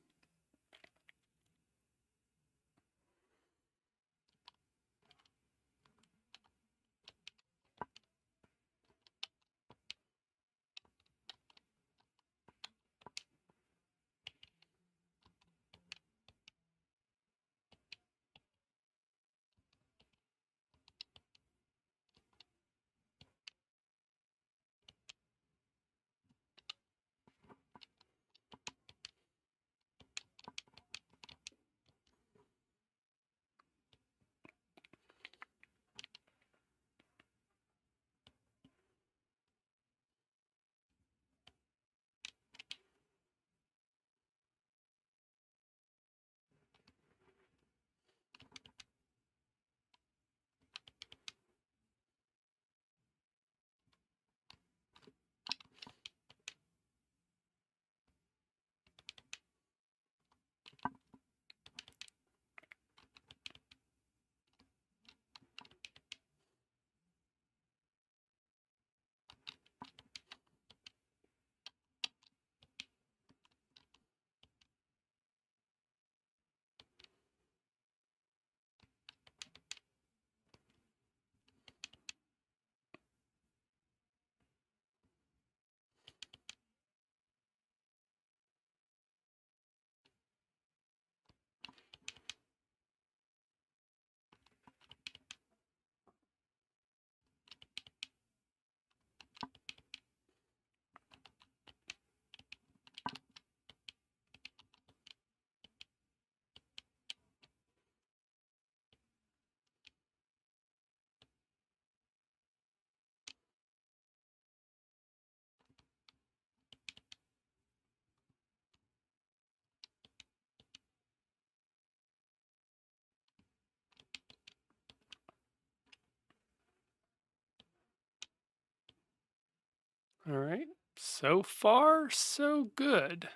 All right. So far, so good.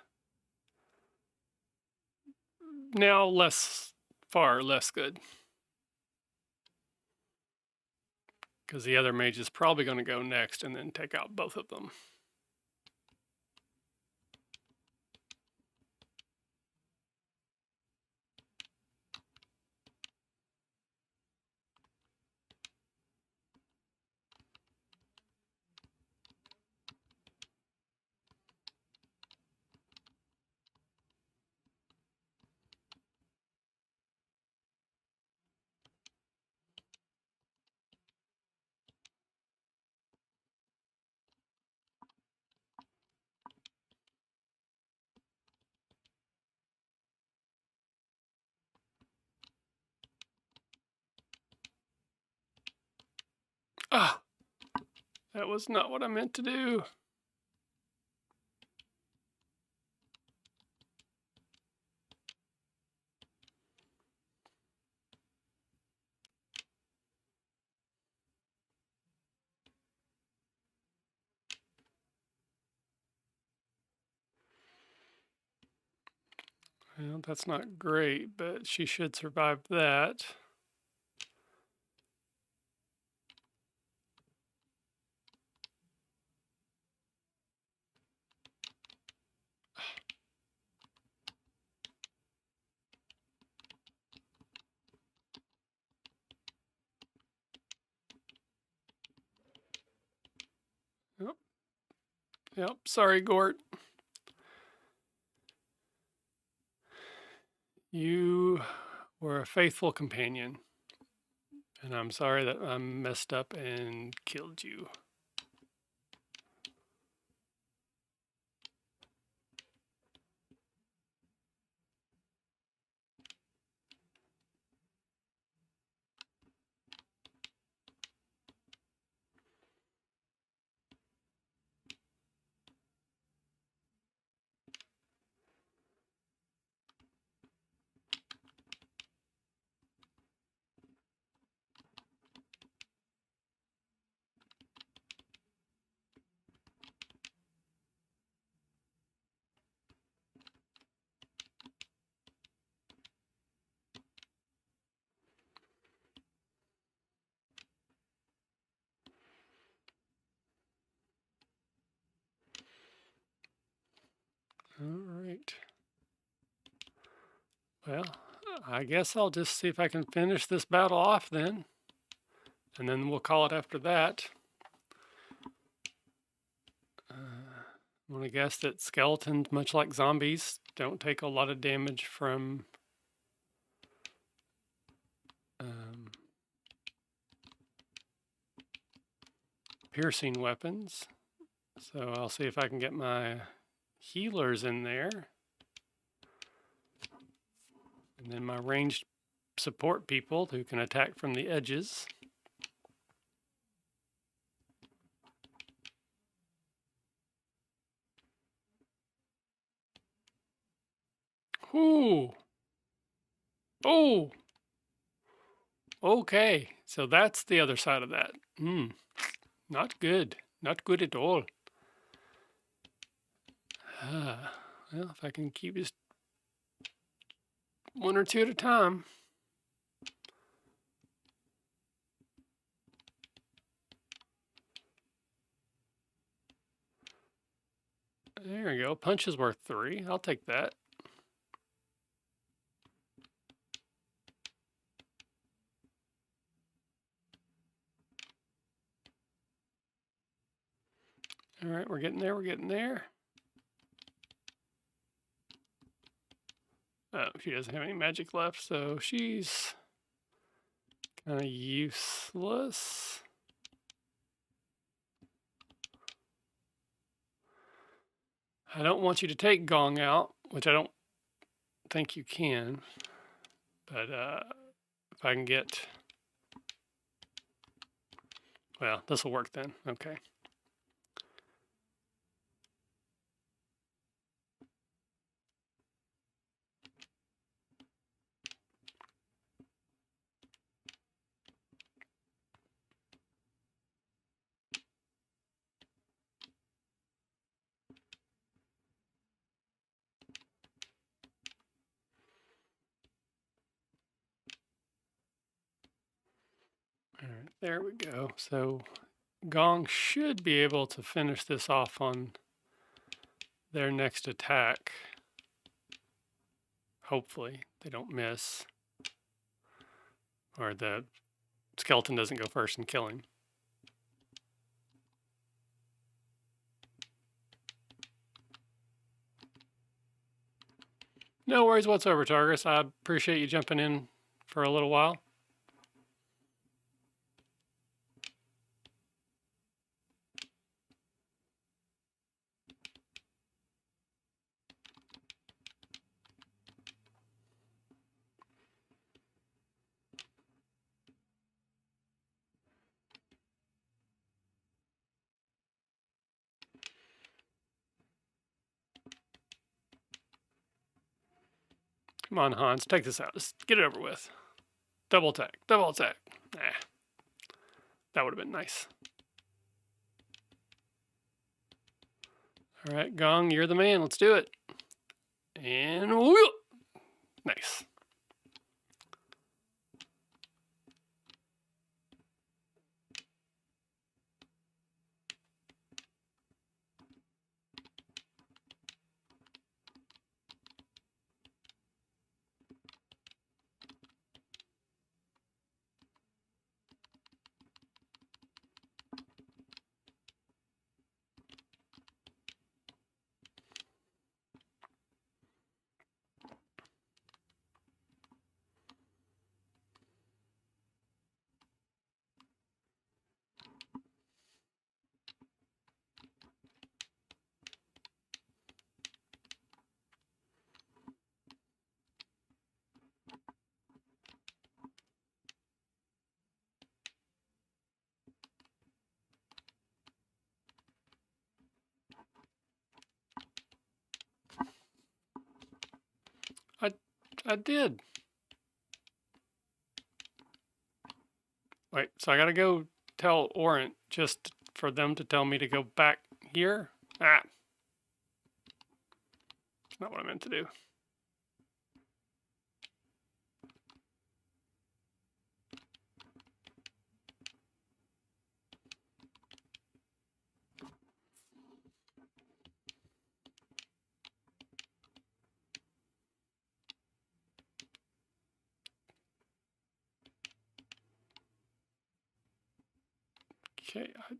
Now far less good. Because the other mage is probably going to go next and then take out both of them. Ah, that was not what I meant to do. Well, that's not great, but she should survive that. Yep. Yep. Sorry, Gort. You were a faithful companion, and I'm sorry that I messed up and killed you. All right. Well, I guess I'll just see if I can finish this battle off then, and then we'll call it after that. I'm going to guess that skeletons, much like zombies, don't take a lot of damage from piercing weapons. So I'll see if I can get my healers in there. And then my ranged support people who can attack from the edges. Ooh. Oh. Okay. So that's the other side of that. Not good. Not good at all. Well, if I can keep just one or two at a time. There we go. Punch is worth 3. I'll take that. All right, we're getting there. We're getting there. Oh, she doesn't have any magic left, so she's kind of useless. I don't want you to take Gong out, which I don't think you can. But if I can get... Well, this will work then. Okay. There we go. So Gong should be able to finish this off on their next attack. Hopefully they don't miss. Or the skeleton doesn't go first and kill him. No worries whatsoever, Targus. I appreciate you jumping in for a little while. Come on, Hans, take this out. Let's get it over with. Double attack, double attack. Nah, that would have been nice. All right, Gong, you're the man. Let's do it. And whoop. Nice. I did. Wait, so I gotta go tell Orant just for them to tell me to go back here? Ah. It's not what I meant to do. Okay, I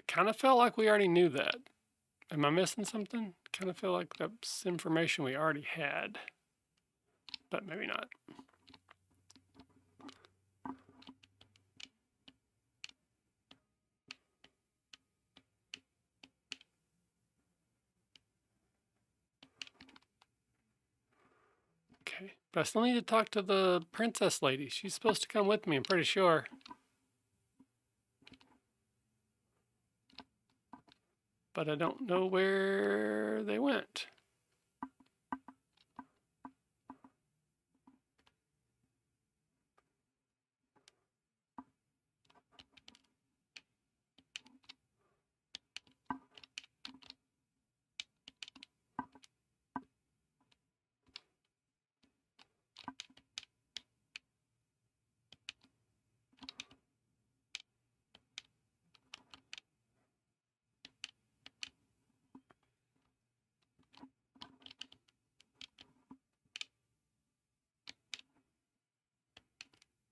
kind of felt like we already knew that. Am I missing something? Kind of feel like that's information we already had, but maybe not. Okay, but I still need to talk to the princess lady. She's supposed to come with me, I'm pretty sure. But I don't know where they went.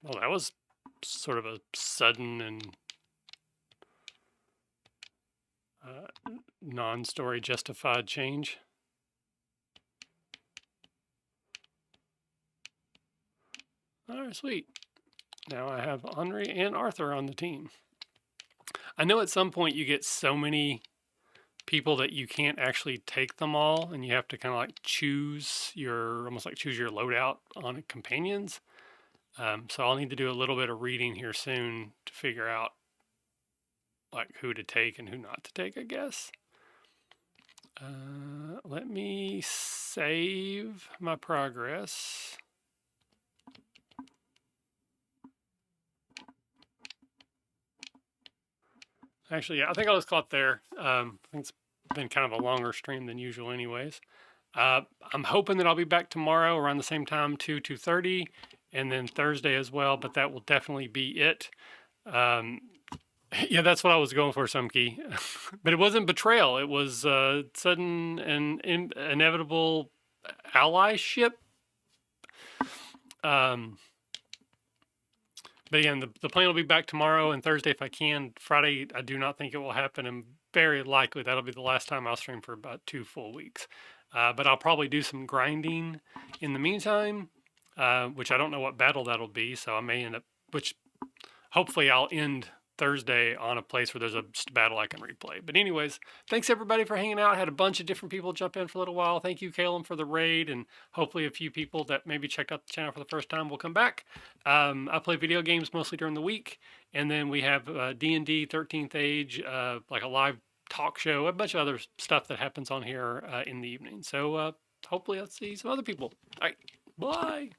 Well, that was sort of a sudden and non-story justified change. All right, sweet. Now I have Henri and Arthur on the team. I know at some point you get so many people that you can't actually take them all, and you have to kind of like choose your, almost like choose your loadout on companions. So I'll need to do a little bit of reading here soon to figure out like who to take and who not to take, I guess. Let me save my progress. Actually, yeah, I think I'll just call it there. I think it's been kind of a longer stream than usual anyways. I'm hoping that I'll be back tomorrow around the same time, 2:30, and then Thursday as well, but that will definitely be it. Um, yeah, that's what I was going for, Sumkey. But it wasn't betrayal. It was sudden and inevitable allyship. Um, but again, the plane will be back tomorrow and Thursday if I can. Friday, I do not think it will happen, and very likely that'll be the last time I'll stream for about 2 full weeks. But I'll probably do some grinding in the meantime, which I don't know what battle that'll be, so I may end up, which hopefully I'll end Thursday on a place where there's a battle I can replay. But anyways, thanks everybody for hanging out. Had a bunch of different people jump in for a little while. Thank you, Caleb, for the raid, and hopefully a few people that maybe checked out the channel for the first time will come back. I play video games mostly during the week, and then we have D&D 13th Age, like a live talk show, a bunch of other stuff that happens on here in the evening. So hopefully I'll see some other people. All right, bye.